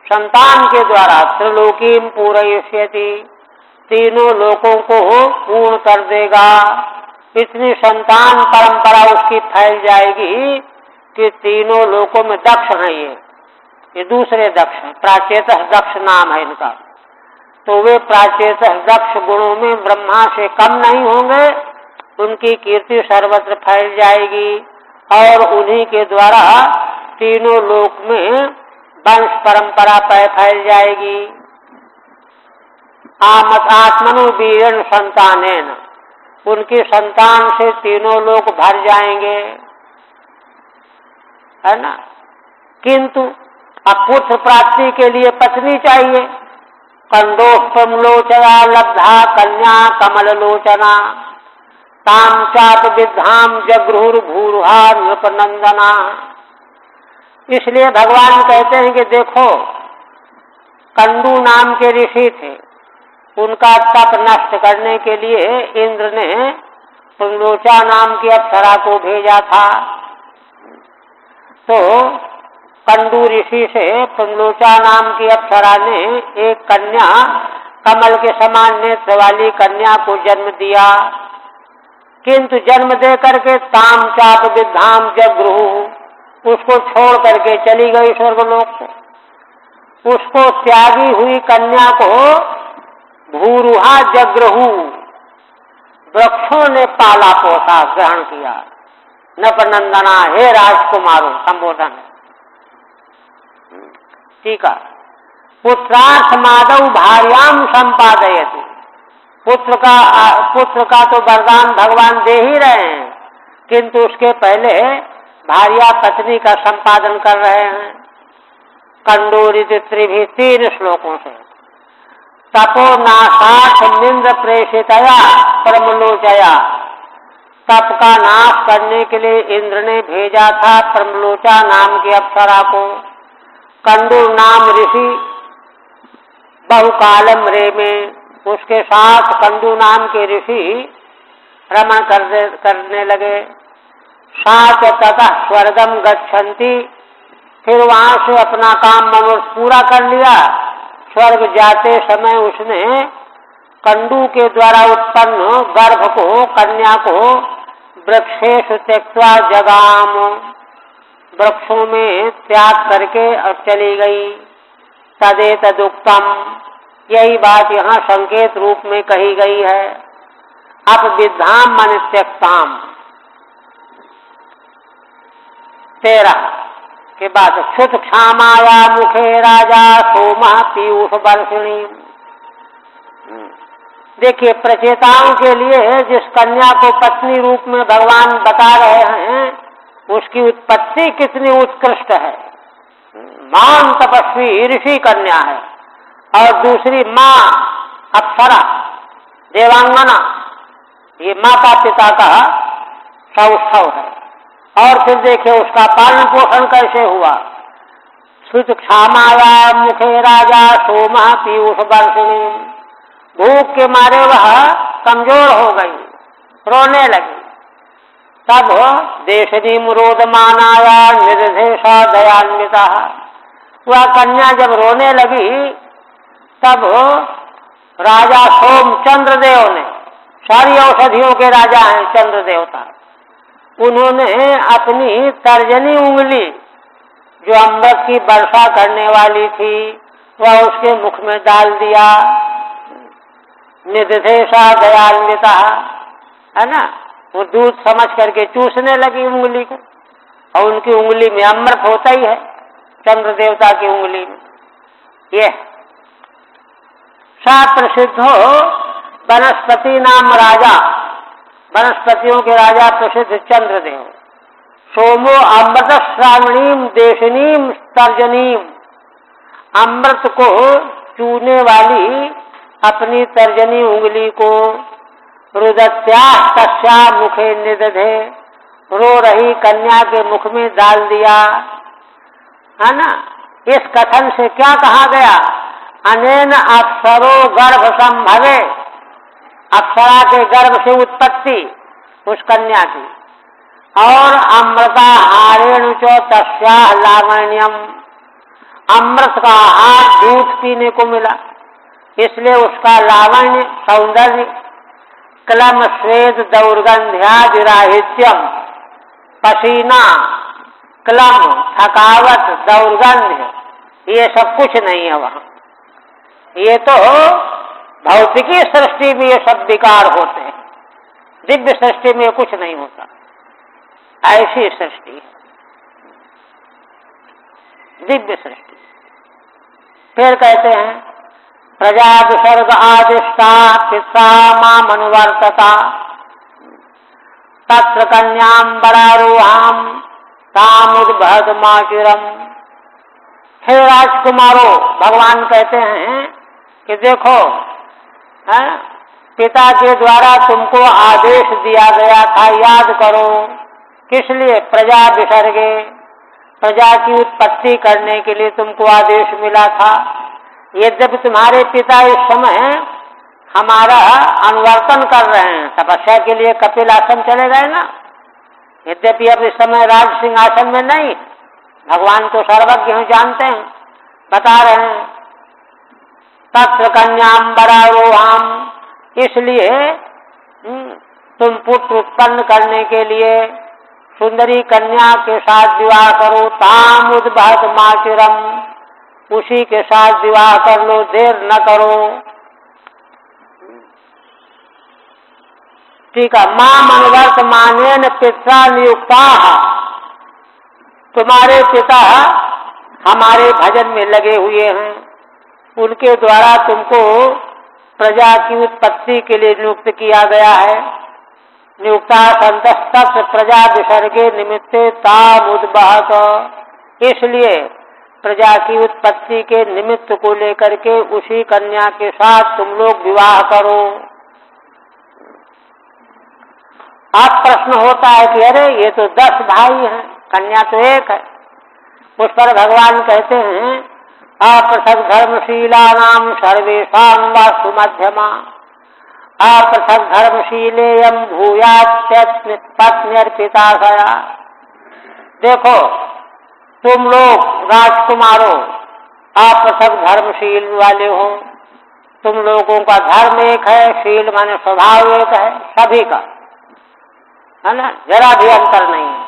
संतान के द्वारा त्रिलोकीं पूरयिष्यति, तीनों लोकों को पूर्ण कर देगा। इतनी संतान परंपरा उसकी फैल जाएगी कि तीनों लोकों में दक्ष हैं। ये दूसरे दक्ष हैं, प्राचेतः दक्ष नाम है इनका। तो वे प्राचेतः दक्ष गुणों में ब्रह्मा से कम नहीं होंगे, उनकी कीर्ति सर्वत्र फैल जाएगी और उन्हीं के द्वारा तीनों लोक में वंश परंपरा फैल जाएगी। आत्मनो वीर्येण संतानेन, उनकी संतान से तीनों लोग भर जाएंगे, है ना। किंतु अब पुत्र प्राप्ति के लिए पत्नी चाहिए। कंदोष्टम लोचना लब्धा कन्या कमल लोचना, ताम चाप विद्धाम जगृहुर्भूरुहा नृपनंदना। इसलिए भगवान कहते हैं कि देखो, कंदू नाम के ऋषि थे, उनका तप नष्ट करने के लिए इंद्र ने पुंगलोचा नाम की अप्सरा को भेजा था। तो कंडू ऋषि से पुंगलोचा नाम की अप्सरा ने एक कन्या, कमल के समान नेत्र वाली कन्या को जन्म दिया, किंतु जन्म दे करके ताम चाप विद्धाम जगृहु, उसको छोड़ करके चली गई स्वर्गलोक को। उसको त्यागी हुई कन्या को भूरुहा जगृहु, वृक्षों ने पाला पोसा ग्रहण किया। नपनंदना, हे राजकुमारों संबोधन। ठीक है। पुत्रार्थ माधव भार्याम संपादयति, पुत्र का तो वरदान भगवान दे ही रहे हैं, किंतु उसके पहले भार्या पत्नी का संपादन कर रहे हैं। कंडूरित त्रिभी 3 श्लोकों से। तपो नाशाथ निंद्र प्रेषितया परमलोचया, तप का नाश करने के लिए इंद्र ने भेजा था परमलोचा नाम की अप्सरा को। कंडूर नाम ऋषि बहुकालम रे में, उसके साथ कंडू नाम के ऋषि रमण करने लगे। साच ततः स्वर्गम गच्छन्ति, फिर वहां से अपना काम मनोरथ पूरा कर लिया। स्वर्ग जाते समय उसने कंडू के द्वारा उत्पन्न गर्भ को, कन्या को वृक्षेषु त्यक्त्वा जगाम, वृक्षों में त्याग करके और चली गई। तदेतदुक्तम, यही बात यहाँ संकेत रूप में कही गई है। अप विद्धाम मन त्यक्ताम। 13 के बाद क्षुत क्षामाया मुखे राजा सोमा पीयूष वर्षिणी। देखिए, प्रचेताओं के लिए जिस कन्या को पत्नी रूप में भगवान बता रहे हैं, उसकी उत्पत्ति कितनी उत्कृष्ट है। महान तपस्वी ऋषि कन्या है, और दूसरी माँ अप्सरा देवांगना, ये माता पिता का सौष्ठव है। और फिर देखिए उसका पालन पोषण कैसे हुआ। सुत क्षामाया मुखे राजा सोमा पीयूष वर्षिणी, भूख के मारे वह कमजोर हो गई, रोने लगी। तब देशनी रोदमानाया निर्देशा दयान्विता, वह कन्या जब रोने लगी तब राजा सोम चंद्रदेव ने, सारी औषधियों के राजा हैं चंद्र देवता, उन्होंने अपनी तर्जनी उंगली जो अमृत की वर्षा करने वाली थी वह उसके मुख में डाल दिया। निदधेशा दयान्विता, है ना, वो दूध समझ करके चूसने लगी उंगली को, और उनकी उंगली में अमृत होता ही है चंद्र देवता की उंगली में। यह सा प्रसिद्धो वनस्पति नाम राजा, वनस्पतियों के राजा प्रसिद्ध चंद्रदेव। सोमो अमृत श्रावणीम देशनीम तर्जनीम, अमृत को चूने वाली अपनी तर्जनी उंगली को रुदत्या तस्या मुखे निदधे, रो रही कन्या के मुख में डाल दिया, है ना। इस कथन से क्या कहा गया, अनेन अप्सरो गर्भ संभवे, अप्सरा के गर्भ से उत्पत्ति उस कन्या की, और अमृता हारेणु च तस्या लावण्यम, अमृत का हाथ दूध पीने को मिला, इसलिए उसका लावण्य सौंदर्य, क्लम स्वेद दौर्गंध्यादिराहित्यम, पसीना क्लम थकावट दौर्गंध्य ये सब कुछ नहीं है वहां। ये तो भौतिकी सृष्टि में ये सब विकार होते हैं, दिव्य सृष्टि में कुछ नहीं होता, ऐसी सृष्टि है दिव्य सृष्टि। फिर कहते हैं प्रजा विसर्ग आदिष्टा पिता मां अनुवर्तता, तत्र कन्याम्बरारोहाम तामुद्भद माचिरम। हे राजकुमारों, भगवान कहते हैं कि देखो, है, पिता के द्वारा तुमको आदेश दिया गया था, याद करो, किस लिए, प्रजा विसर्गे, प्रजा की उत्पत्ति करने के लिए तुमको आदेश मिला था। यद्यपि तुम्हारे पिता इस समय हमारा अनुवर्तन कर रहे हैं। तपस्या के लिए कपिल आश्रम चले गए ना, यद्यपि अब इस समय राज सिंहासन में नहीं, भगवान तो सर्वज्ञ हैं, जानते हैं, बता रहे हैं तत्र कन्याम्बरारोहाम, इसलिए तुम पुत्र उत्पन्न करने के लिए सुंदरी कन्या के साथ विवाह करो। ताम उद्भत माचिरम, उसी के साथ विवाह कर लो, देर न करो। ठीक है। माम अनुवर्तमानेन पित्रा नियुक्ता, तुम्हारे पिता हमारे भजन में लगे हुए हैं, उनके द्वारा तुमको प्रजा की उत्पत्ति के लिए नियुक्त किया गया है। नियुक्ता संतस्तक प्रजा विसर्गे निमित्ते ताम उद्बहत, इसलिए प्रजा की उत्पत्ति के निमित्त को लेकर के उसी कन्या के साथ तुम लोग विवाह करो। अब प्रश्न होता है कि अरे ये तो 10 भाई हैं, कन्या तो एक है। उस पर भगवान कहते हैं अपृथक धर्मशीला नाम सर्वेषां वास्तु मध्यमा, अपृथक धर्मशीलेयं भूयात् पत्न्यर्पिता सया। देखो तुम लोग राजकुमारों अपृथक धर्मशील वाले हो, तुम लोगों का धर्म एक है, शील माने स्वभाव एक है सभी का, है ना, जरा भी अंतर नहीं है।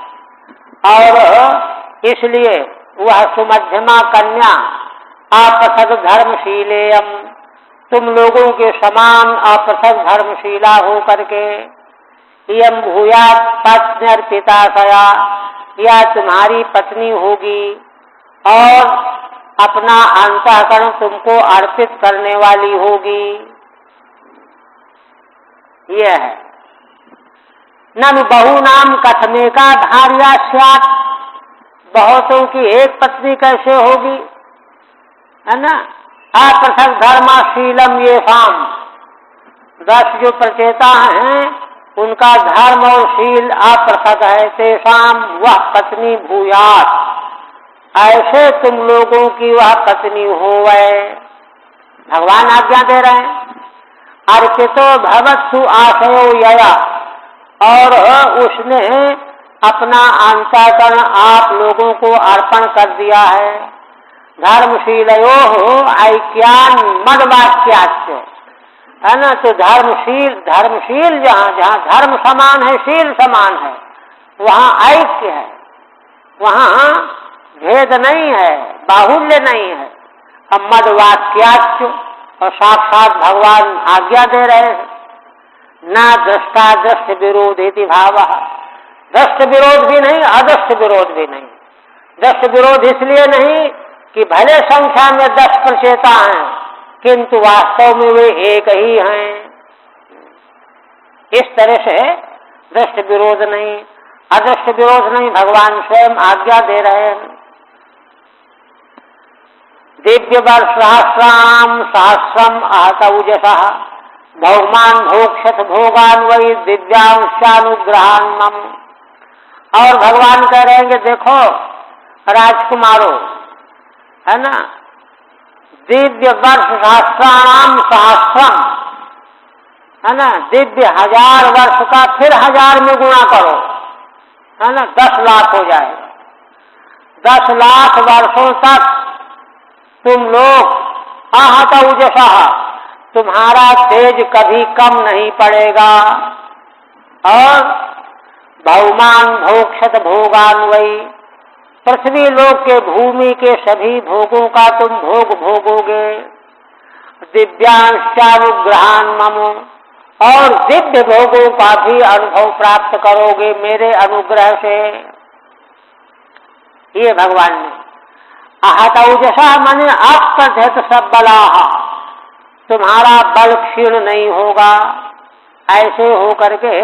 और इसलिए वह सुमध्यमा कन्या अपृथक धर्मशीलेयम, तुम लोगों के समान अपृथक धर्मशीला हो करके, यम भूयात् पत्न्यर्पिता सया, या तुम्हारी पत्नी होगी और अपना अंतःकरण तुमको अर्पित करने वाली होगी। यह है। ननु बहुनाम कथमेका भार्या स्यात्, बहुतों की एक पत्नी कैसे होगी, है ना। अपृथक धर्मशीलम ये शाम, 10 जो प्रचेता हैं उनका धर्म और शील अपृथक है। तेषाम वह पत्नी भूयात्, ऐसे तुम लोगों की वह पत्नी होवे। भगवान आज्ञा दे रहे हैं। अर्पितो भवत्सु आशयो यया, और उसने अपना अंतःकरण आप लोगों को अर्पण कर दिया है। धर्मशीलयो ऐक्यान मदवाक्याच्च, है ना। तो धर्मशील जहाँ जहाँ धर्म समान है, शील समान है, वहाँ ऐक्य है, वहाँ भेद नहीं है, बाहुल्य नहीं है। अब मदवाक्याच्च, और साक्षात भगवान आज्ञा दे रहे हैं। ना दृष्टा दृष्ट विरोधेति भावः, दृष्ट विरोध भी नहीं, अदृष्ट विरोध भी नहीं। दृष्ट विरोध इसलिए नहीं कि भले संख्या में 10 प्रचेता हैं, किंतु वास्तव में वे एक ही हैं। इस तरह से दृष्ट विरोध नहीं, अदृष्ट विरोध नहीं, भगवान स्वयं आज्ञा दे रहे हैं। दिव्य वर्षाश्राम सहस्रम आहत उजसः, भौमान भोक्षत भोगान वही दिव्यांशानुग्रहान मम। और भगवान कह रहे हैं कि देखो राजकुमारों, है ना, दिव्य वर्ष सहस्राणाम सहस्रम, है ना, दिव्य 1000 वर्ष का फिर 1000 में गुणा करो, है ना, 10 लाख हो जाएगा। 10 लाख वर्षों तक तुम लोग आहत उजसः, तुम्हारा तेज कभी कम नहीं पड़ेगा। और भौमान भोक्षत भोगान्वयी, पृथ्वी लोक के भूमि के सभी भोगों का तुम भोग भोगोगे। दिव्यांशानुग्रहान मम, और दिव्य भोगों का भी अनुभव प्राप्त करोगे मेरे अनुग्रह से। ये भगवान ने आहत उजसा माने अप्रथित सब बलाह, तुम्हारा बल क्षीण नहीं होगा। ऐसे हो करके,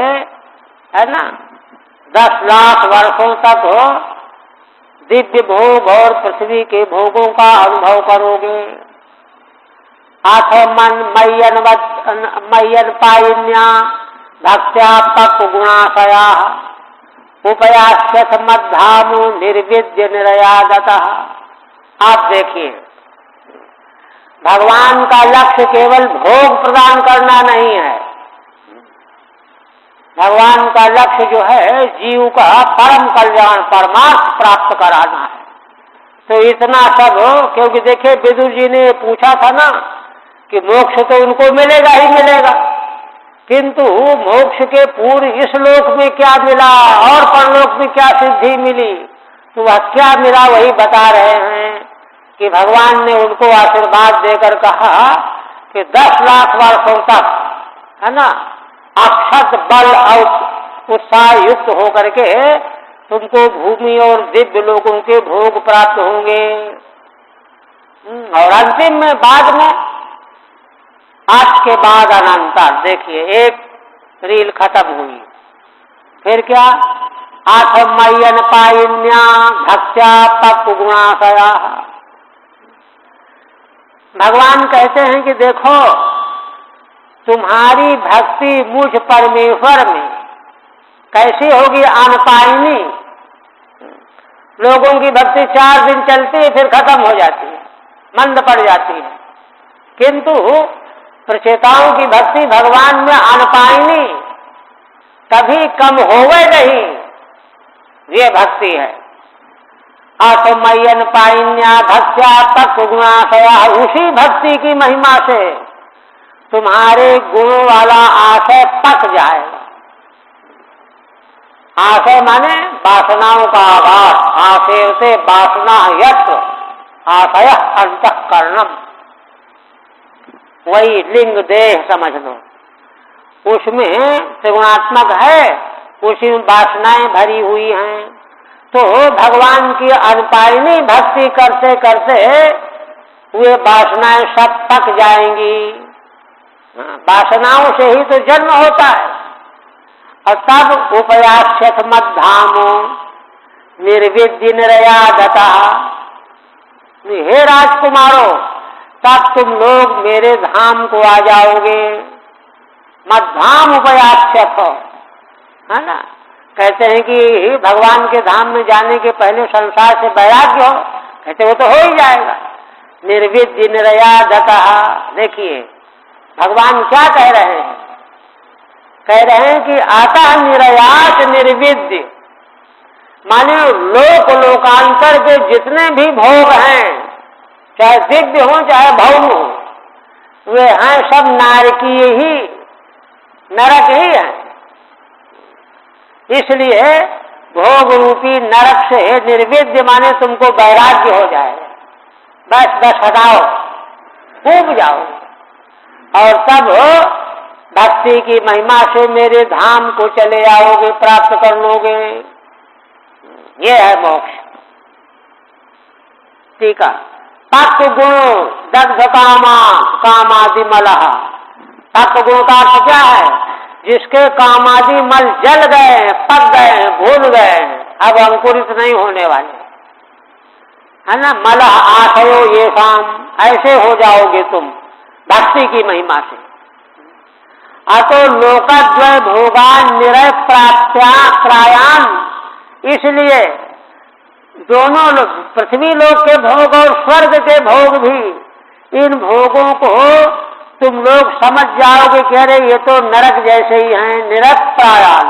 है ना, 10 लाख वर्षों तक दिव्य भोग और पृथ्वी के भोगों का अनुभव करोगे। अथ मन मय्यन पायिन्या भक्त्या पक्व गुणाशया, उपयास्यथ मद्धामु निर्विद्य निरयागतः। आप देखिए भगवान का लक्ष्य केवल भोग प्रदान करना नहीं है। भगवान का लक्ष्य जो है जीव का परम कल्याण, परमार्थ प्राप्त कराना है। तो इतना सब, क्योंकि देखिए विदुर जी ने पूछा था ना कि मोक्ष तो उनको मिलेगा ही मिलेगा, किंतु मोक्ष के पूर्व इस लोक में क्या मिला और परलोक में क्या सिद्धि मिली, तो वह क्या मिला वही बता रहे हैं कि भगवान ने उनको आशीर्वाद देकर कहा कि 10 लाख वर्षों तक, है ना, अक्षत बल और उत्साह युक्त होकर के तुमको भूमि और दिव्य लोगों के भोग प्राप्त होंगे। और अंतिम में बाद में आज के बाद अनंतर, देखिए एक रील खत्म हुई, फिर क्या, आत्मयन पाइन्या भक्त्या पप गुणाशया। भगवान कहते हैं कि देखो तुम्हारी भक्ति मुझ परमेश्वर में कैसी होगी, अनपायनी। लोगों की भक्ति 4 दिन चलती है फिर खत्म हो जाती है, मंद पड़ जाती है, किंतु प्रचेताओं की भक्ति भगवान में अनपायनी, कभी कम होवे नहीं, ये भक्ति है। आत्मयन पाइन्या भक्त्या तत्व गुणाशया, उसी भक्ति की महिमा से तुम्हारे गुणों वाला आशय पक जाएगा। आशय माने वासनाओं का आभास, आशय से वासना यत्र आशय अंतःकरणम, वही लिंग देह समझ लो, उसमें त्रिगुणात्मक है, उसी में वासनाएं भरी हुई हैं। तो भगवान की अनपायनी भक्ति करते करते वे वासनाएं सब पक जाएंगी। वासनाओं से ही तो जन्म होता है। और तब उपयास्यथ मद्धामो निर्विद्य निरया दता, हे राजकुमारों तब तुम लोग मेरे धाम को आ जाओगे। मद्धाम उपयास्यथ, है ना, कहते हैं कि भगवान के धाम में जाने के पहले संसार से वैराग्य हो, कहते वो तो हो ही जाएगा। निर्विद्य निरया दता, देखिए भगवान क्या कह रहे हैं, कह रहे हैं कि आता निरयात निर्विद्य, माने लोक लोकांतर के जितने भी भोग हैं, चाहे दिव्य हो चाहे भौम हो, वे हैं सब नारकीय ही, नरक ही है। इसलिए भोग रूपी नरक से निर्विद्य माने तुमको वैराग्य हो जाएगा, बस बस हटाओ, कूद जाओ, और तब भक्ति की महिमा से मेरे धाम को चले आओगे, प्राप्त कर लोगे। ये है मोक्ष। ठीक है। तत्व गुण दग्ध कामा कामादि मलह, तत्व गुण का अर्थ क्या है, जिसके कामादि मल जल गए, पक गए, भूल गए, अब अंकुरित नहीं होने वाले, है ना। मलह आशयो ये शाम, ऐसे हो जाओगे तुम भक्ति की महिमा से। अतो लोकद्वय भोगान निरय प्राप्त्या प्रायान, इसलिए दोनों लोग, पृथ्वी लोक के भोग और स्वर्ग के भोग भी, इन भोगों को तुम लोग समझ जाओगे कि अरे ये तो नरक जैसे ही हैं। निरक प्रायान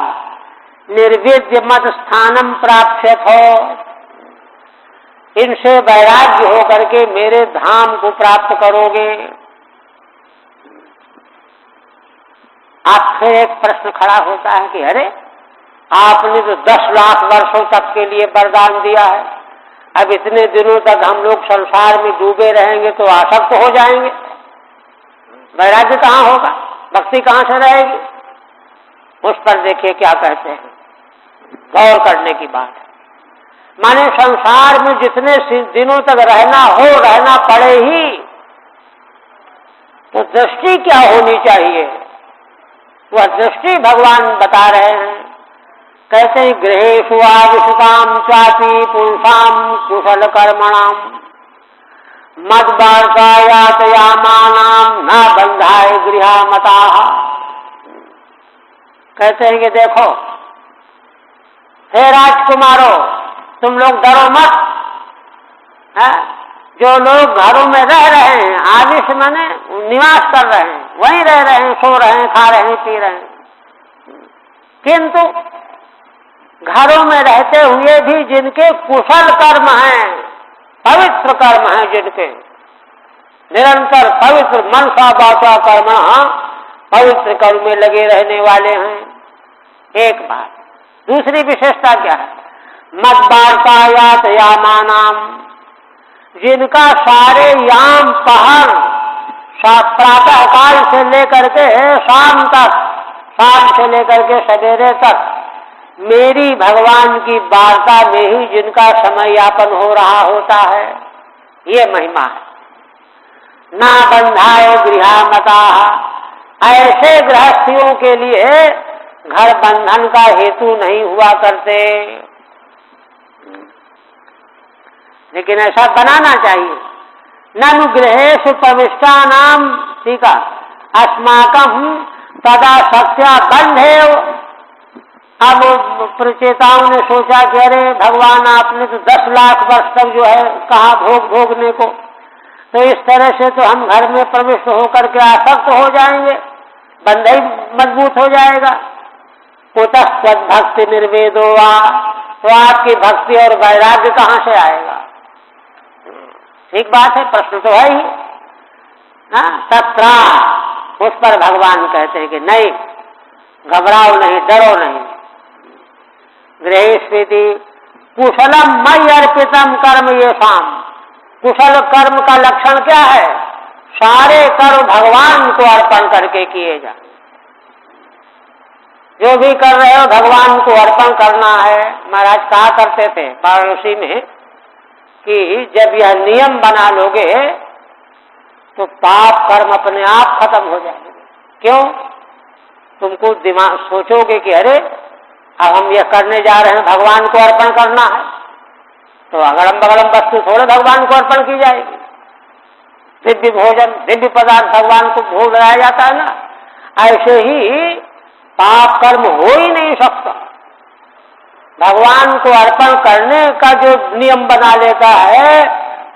निर्विद्य मत स्थानम प्राप्त हो, इनसे वैराग्य होकर के मेरे धाम को प्राप्त करोगे। आप फिर एक प्रश्न खड़ा होता है कि अरे आपने तो 10 लाख वर्षों तक के लिए वरदान दिया है, अब इतने दिनों तक हम लोग संसार में डूबे रहेंगे तो आसक्त हो जाएंगे, वैराग्य कहाँ होगा, भक्ति कहाँ से रहेगी। उस पर देखिए क्या कहते हैं, गौर करने की बात है। माने संसार में जितने दिनों तक रहना हो, रहना पड़े ही, तो दृष्टि क्या होनी चाहिए, वह दृष्टि भगवान बता रहे हैं। कहते हैं गृहेषु आविष्टाम चापी पुरुषाम कुशल कर्मणाम मद वार्तायातयामानाम न बंधाए गृहामता। कहते हैं कि देखो हे राजकुमारों, तुम लोग डरो मत, है? जो लोग घरों में रह रहे हैं, आविश माने निवास कर रहे हैं, वहीं रह रहे हैं, सो रहे हैं, खा रहे हैं, पी रहे हैं, किंतु घरों में रहते हुए भी जिनके कुशल कर्म हैं, पवित्र कर्म हैं, जिनके निरंतर पवित्र मनसा वाचा कर्म पवित्र कर्म में लगे रहने वाले हैं, एक बात। दूसरी विशेषता क्या है? मद वार्तायात यामानाम, जिनका सारे याम पहर प्रातः काल से लेकर के शाम तक, शाम से लेकर के सवेरे तक मेरी भगवान की वार्ता में ही जिनका समय यापन हो रहा होता है, ये महिमा है। ना बंधाए गृहामता, ऐसे गृहस्थियों के लिए घर बंधन का हेतु नहीं हुआ करते, लेकिन ऐसा बनाना चाहिए। ननु गृहेषु प्रविष्टानाम, ठीक है, अस्माकं तदा सत्या बंधेव। अब प्रचेताओं ने सोचा कि अरे भगवान, आपने तो 10 लाख वर्ष तक जो है कहा भोग भोगने को, तो इस तरह से तो हम घर में प्रविष्ट होकर के आसक्त हो जाएंगे, बंधन मजबूत हो जाएगा। कुतः सद्भक्ति निर्वेदो वा, तो आपकी भक्ति और वैराग्य कहाँ से आएगा? ठीक बात है, प्रश्न तो है ही। तत्रा, उस पर भगवान कहते हैं कि नहीं, घबराओ नहीं, डरो नहीं। गृहेष्वेति कुशलम मयि अर्पितम कर्म ये शाम, कुशल कर्म का लक्षण क्या है? सारे कर्म भगवान को अर्पण करके किए जाए। जो भी कर रहे हो भगवान को अर्पण करना है। महाराज कहा करते थे वाराणसी में कि जब यह नियम बना लोगे तो पाप कर्म अपने आप खत्म हो जाएंगे। क्यों? तुमको दिमाग सोचोगे कि अरे अब हम यह करने जा रहे हैं, भगवान को अर्पण करना है, तो अगड़म बगड़म वस्तु थोड़े भगवान को अर्पण की जाएगी। दिव्य भोजन, दिव्य पदार्थ भगवान को भोग लगाया जाता है ना, ऐसे ही पाप कर्म हो ही नहीं सकता। भगवान को अर्पण करने का जो नियम बना लेता है,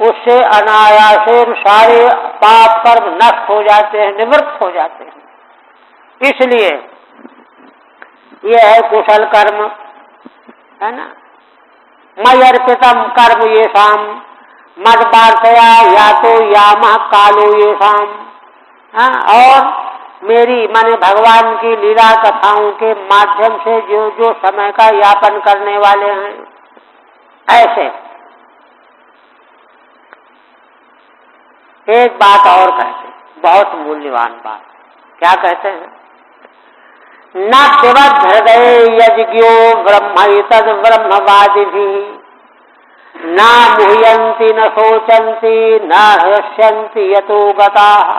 उससे अनायास सारे पाप कर्म नष्ट हो जाते हैं, निवृत्त हो जाते हैं। इसलिए यह है कुशल कर्म, है ना। मयि अर्पितम कर्म ये शाम, मद वार्तया या तो यामः कालो ये शाम, और मेरी माने भगवान की लीला कथाओं के माध्यम से जो जो समय का यापन करने वाले हैं, ऐसे। एक बात और कहते हैं, बहुत मूल्यवान बात। क्या कहते हैं? न पिबद हृदय यज्ञो ब्रह्मैतद ब्रह्मवादिभिः, न मुह्यन्ति न शोचन्ति न हृष्यन्ति यतो गताः।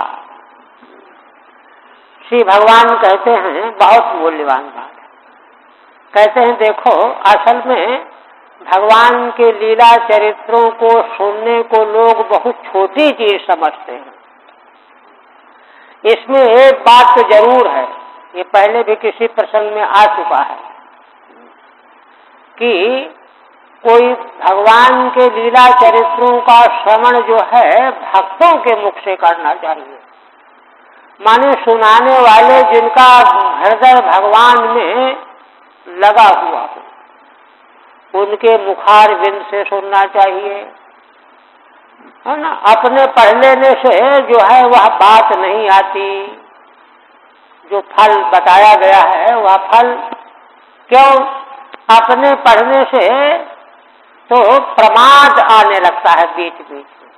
श्री भगवान कहते हैं, बहुत मूल्यवान बात है। कहते हैं देखो, असल में भगवान के लीला चरित्रों को सुनने को लोग बहुत छोटी चीज समझते हैं। इसमें एक बात तो जरूर है, ये पहले भी किसी प्रसंग में आ चुका है कि कोई भगवान के लीला चरित्रों का श्रवण जो है भक्तों के मुख से करना चाहिए। माने सुनाने वाले जिनका हृदय भगवान में लगा हुआ हो, उनके मुखार बिंद से सुनना चाहिए, है ना। अपने पढ़ लेने से जो है वह बात नहीं आती। जो फल बताया गया है वह फल, क्यों? अपने पढ़ने से तो प्रमाद आने लगता है बीच बीच में।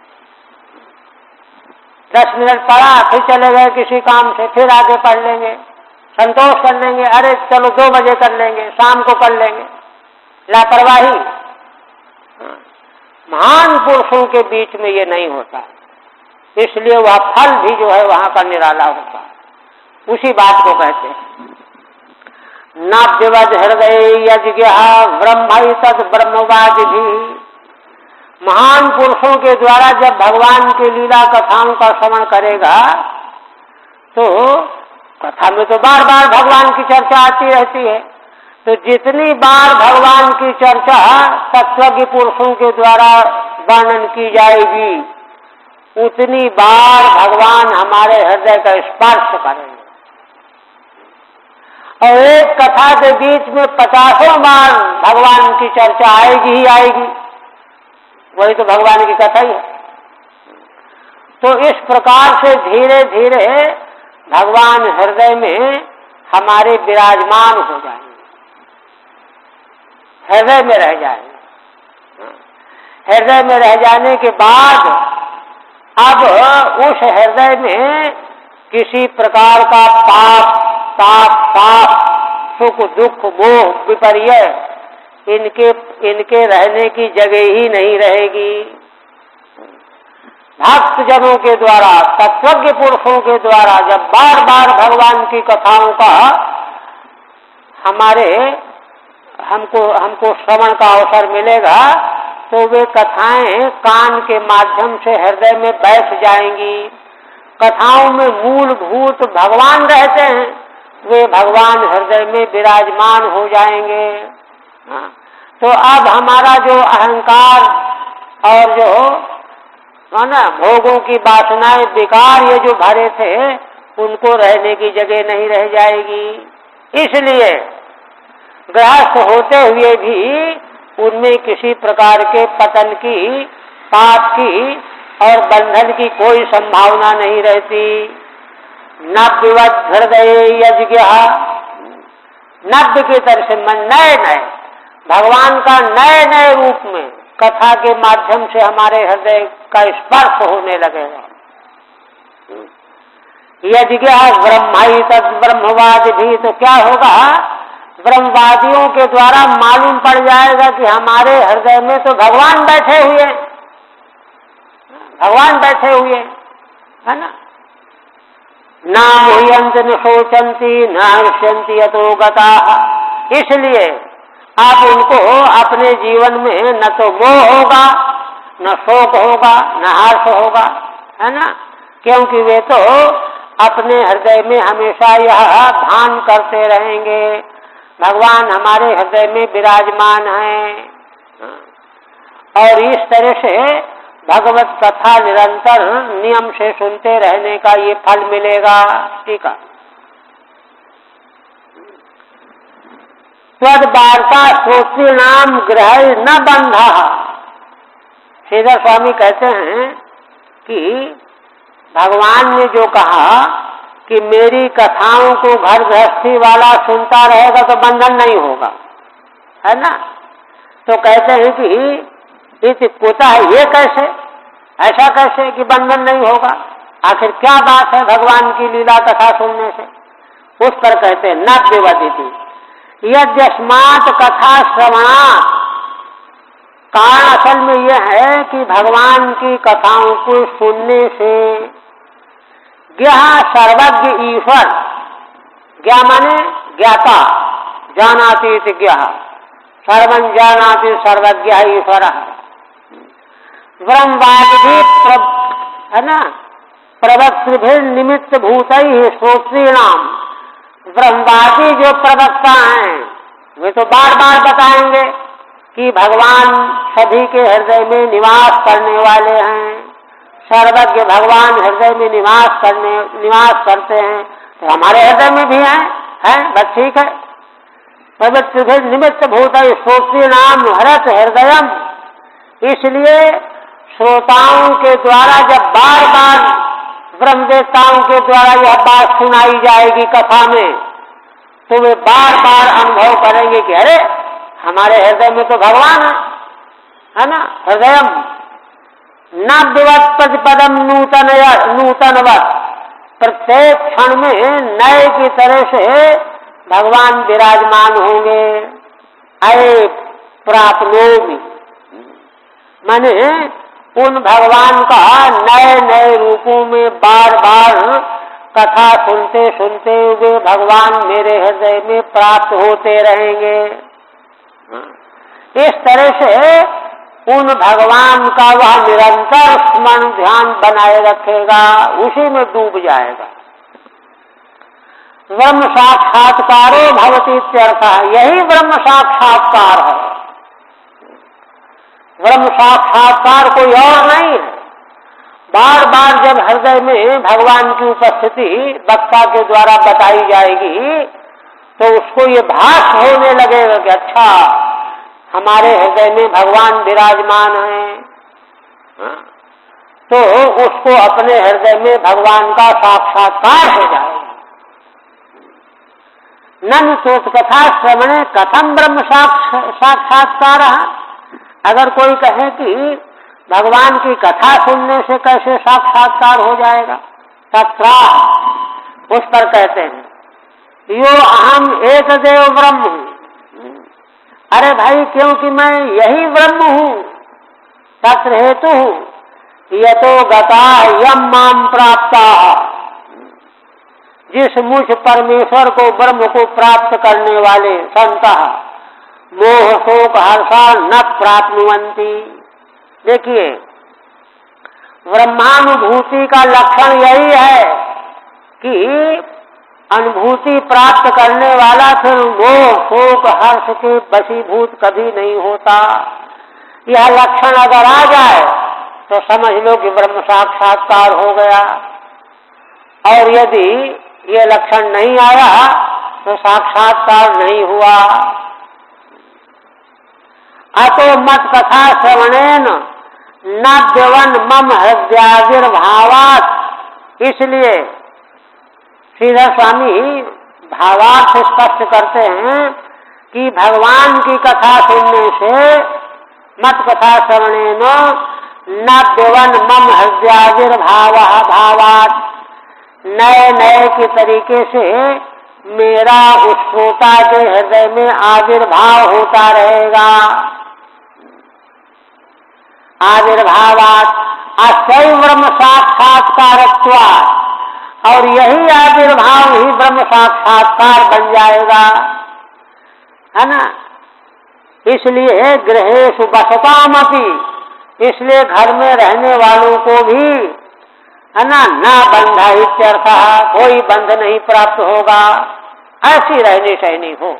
10 मिनट पढ़ा, फिर चले गए किसी काम से, फिर आगे पढ़ लेंगे, संतोष कर लेंगे, अरे चलो 2 बजे कर लेंगे, शाम को कर लेंगे। लापरवाही। महान पुरुषों के बीच में ये नहीं होता, इसलिए वह फल भी जो है वहां का निराला होता है। उसी बात को कहते हैं न पिबद हृदय यज्ञ ब्रह्मैतद ब्रह्मवादिभिः। महान पुरुषों के द्वारा जब भगवान की लीला कथाओं का श्रवण करेगा तो कथा में तो बार बार भगवान की चर्चा आती रहती है, तो जितनी बार भगवान की चर्चा तत्वज्ञ पुरुषों के द्वारा वर्णन की जाएगी उतनी बार भगवान हमारे हृदय का स्पर्श करेंगे। और एक कथा के बीच में 50 बार भगवान की चर्चा आएगी ही आएगी, वही तो भगवान की कथा ही है। तो इस प्रकार से धीरे धीरे भगवान हृदय में हमारे विराजमान हो जाएंगे, हृदय में रह जाएंगे। हृदय में रह जाने के बाद अब उस हृदय में किसी प्रकार का पाप, ताप, सुख, दुख, मोह, विपर्य इनके रहने की जगह ही नहीं रहेगी। भक्त जनों के द्वारा, तत्वज्ञ पुरुषों के द्वारा जब बार बार भगवान की कथाओं का हमको श्रवण का अवसर मिलेगा, तो वे कथाएं कान के माध्यम से हृदय में बैठ जाएंगी। कथाओं में मूलभूत भगवान रहते हैं, वे भगवान हृदय में विराजमान हो जाएंगे। तो अब हमारा जो अहंकार और जो ना भोगों की वासनाएं, विकार ये जो भरे थे, उनको रहने की जगह नहीं रह जाएगी। इसलिए गृहस्थ होते हुए भी उनमें किसी प्रकार के पतन की, पाप की और बंधन की कोई संभावना नहीं रहती। नव्यवत हृदय यज्ञ, नव्य की तरह से नए नए भगवान का नए नए रूप में कथा के माध्यम से हमारे हृदय का स्पर्श होने लगेगा। यज्ञ ब्रह्माई तद ब्रह्मवाद भी, तो क्या होगा, ब्रह्मवादियों के द्वारा मालूम पड़ जाएगा कि हमारे हृदय में तो भगवान बैठे हुए, भगवान बैठे हुए है ना। ना मोहयंत न शोचंती न हर्षंती यतो गताः, इसलिए आप उनको अपने जीवन में न तो मोह होगा, न शोक होगा, न हर्ष होगा, है ना, क्योंकि वे तो अपने हृदय में हमेशा यह भान करते रहेंगे भगवान हमारे हृदय में विराजमान हैं। और इस तरह से भगवत कथा निरंतर नियम से सुनते रहने का ये फल मिलेगा। ठीक है। तद वार्ता श्रोतृणाम ग्रह न बंधा। श्रीधर स्वामी कहते हैं कि भगवान ने जो कहा कि मेरी कथाओं को घर गृहस्थी वाला सुनता रहेगा तो बंधन नहीं होगा, है ना। तो कहते हैं कि इति कुतः, ये कैसे, ऐसा कैसे कि बंधन नहीं होगा, आखिर क्या बात है भगवान की लीला कथा सुनने से। उस पर कहते हैं न विवदिति यद्यस्मात् कथा श्रवणात्, कारण असल में यह है कि भगवान की कथाओं को सुनने से ज्ञा सर्वज्ञ ईश्वर, ज्ञा माने ज्ञाता, जानाति इति ज्ञा, सर्वं जानाति सर्वज्ञ ईश्वर। ब्रह्मवाद भी है ना, प्रवक्तृभिः निमित्त भूतैः श्रोतॄणाम, ब्रह्मवादी जो प्रवक्ता हैं वे तो बार बार बताएंगे कि भगवान सभी के हृदय में निवास करने वाले हैं, सर्वज्ञ भगवान हृदय में निवास करते हैं, तो हमारे हृदय में भी हैं, बस ठीक है। पवित्र निमित्त भूत श्रोतॄणाम हरत हृदयम, इसलिए श्रोताओं के द्वारा जब बार बार ब्रह्मदेवताओं के द्वारा यह बात सुनाई जाएगी कथा में, तो वे बार बार अनुभव करेंगे कि अरे हमारे हृदय में तो भगवान है ना। हृदयम न विवत प्रतिपदम नूतनवत, प्रत्येक क्षण में नए की तरह से भगवान विराजमान होंगे। अये प्राप्नोमि, माने उन भगवान का नए नए रूपों में बार बार कथा सुनते सुनते हुए भगवान मेरे हृदय में प्राप्त होते रहेंगे। इस तरह से उन भगवान का वह निरंतर स्मरण ध्यान बनाए रखेगा, उसी में डूब जाएगा। ब्रह्म साक्षात्कारो भवति इत्यर्थः, यही ब्रह्म साक्षात्कार है। ब्रह्म साक्षात्कार कोई और नहीं है। बार बार जब हृदय में भगवान की उपस्थिति वक्ता के द्वारा बताई जाएगी तो उसको ये भास होने लगेगा कि अच्छा हमारे हृदय में भगवान विराजमान हैं। तो उसको अपने हृदय में भगवान का साक्षात्कार हो जाएगा। नन कथा श्रवणे कथम ब्रह्म साक्षात्कार। अगर कोई कहे कि भगवान की कथा सुनने से कैसे साक्षात्कार हो जाएगा, तत्रा उस पर कहते हैं यो अहम एक देव ब्रह्म हूं। अरे भाई, क्योंकि मैं यही ब्रह्म हूं। तत्र हेतु यतो गता यम माम प्राप्ता। जिस मुझ परमेश्वर को ब्रह्म को प्राप्त करने वाले संत मोह शोक हर्षा न प्राप्नुवन्ति। देखिए, ब्रह्मानुभूति का लक्षण यही है कि अनुभूति प्राप्त करने वाला फिर मोह शोक हर्ष के वशीभूत कभी नहीं होता। यह लक्षण अगर आ जाए तो समझ लो कि ब्रह्म साक्षात्कार हो गया। और यदि ये लक्षण नहीं आया तो साक्षात्कार नहीं हुआ। अतो मत कथा श्रवणेन नद्यवन मम हृदयाविर्भावात्। इसलिए श्रीधर स्वामी भावार्थ स्पष्ट करते हैं कि भगवान की कथा सुनने से मत कथा श्रवणेन नद्यवन मम हृदयाविर्भावात्। नए नए के तरीके से मेरा उस श्रोता के हृदय में आविर्भाव होता रहेगा। आविर्भावात् असैव ब्रह्म साक्षात्कारत्वात्। और यही आविर्भाव ही ब्रह्म साक्षात्कार बन जाएगा, है ना। इसलिए गृहेषु बसतामपि, इसलिए घर में रहने वालों को भी, है ना, बंधा इत्यर्थ, कोई बंध नहीं प्राप्त होगा। ऐसी रहनी सहनी हो।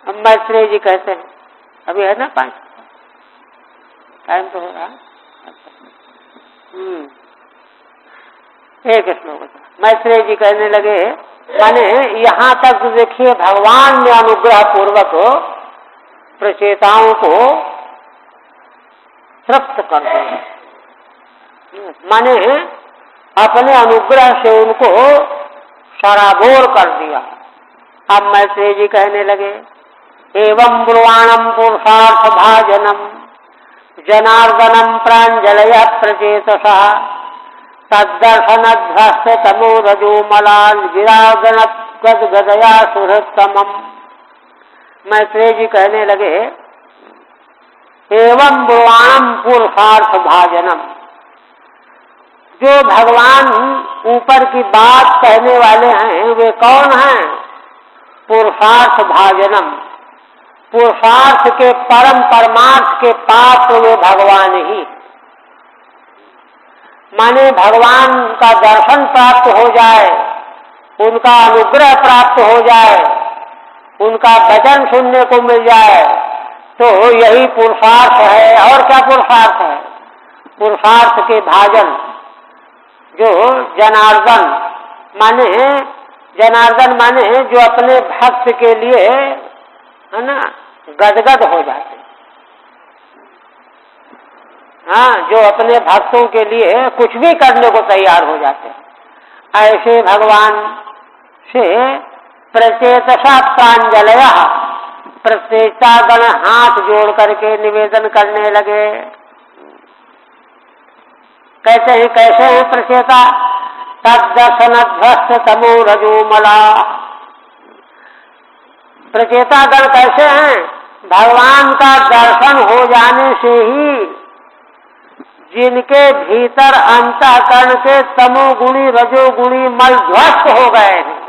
अब मैत्रेय जी कहते हैं, अभी है ना 5 टाइम तो हो रहा। एक श्लोक मैत्रेय जी कहने लगे, माने यहाँ तक देखिए भगवान ने अनुग्रह पूर्वक प्रचेताओं को तृप्त कर दिया। माने अपने अनुग्रह से उनको सराबोर कर दिया। अब मैत्रेय जी कहने लगे, एवं ब्रुवाणम पुरुषार्थ भाजनम जनार्दनम प्रांजलय प्रचेतसा तद्दर्शनध्वस्त तमो रजो मलाल विरागन गदगदया सुहृत्तमम्। मैत्रेय जी कहने लगे, एवं ब्रुवाणम पुरुषार्थ भाजनम। जो भगवान ऊपर की बात कहने वाले हैं वे कौन हैं? पुरुषार्थ भाजनम। पुरुषार्थ के परम परमार्थ के पात्र वे भगवान ही। माने भगवान का दर्शन प्राप्त हो जाए, उनका अनुग्रह प्राप्त हो जाए, उनका वचन सुनने को मिल जाए, तो यही पुरुषार्थ है। और क्या पुरुषार्थ है? पुरुषार्थ के भाजन, जो जनार्दन माने जो अपने भक्त के लिए, है ना, गदगद हो जाते। हाँ, जो अपने भक्तों के लिए कुछ भी करने को तैयार हो जाते हैं, ऐसे भगवान से प्रचेतसा प्रांजलय, प्रचेतागण हाथ जोड़ करके निवेदन करने लगे। कहते हैं कैसे हैं प्रचेता? तद्दर्शनध्वस्त तमो रजो मला। प्रचेतागण कैसे हैं? भगवान का दर्शन हो जाने से ही जिनके भीतर अंतःकरण के तमोगुणी रजोगुणी मल ध्वस्त हो गए हैं,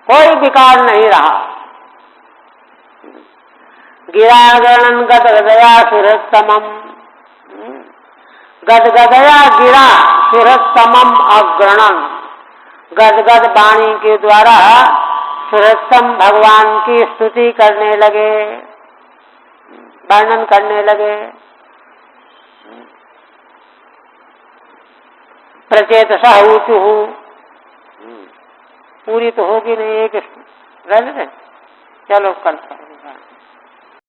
कोई विकार नहीं रहा। गिरागणन गदगदया सुरतमम। गदगदया गिरा सुरतमम अग्रणन। गदगद वाणी के द्वारा सुरतम भगवान की स्तुति करने लगे। वर्णन करने लगे। प्रचेतसः ऊचुः, पूरी तो होगी नहीं, एक रहने दें, चलो कल करेंगे।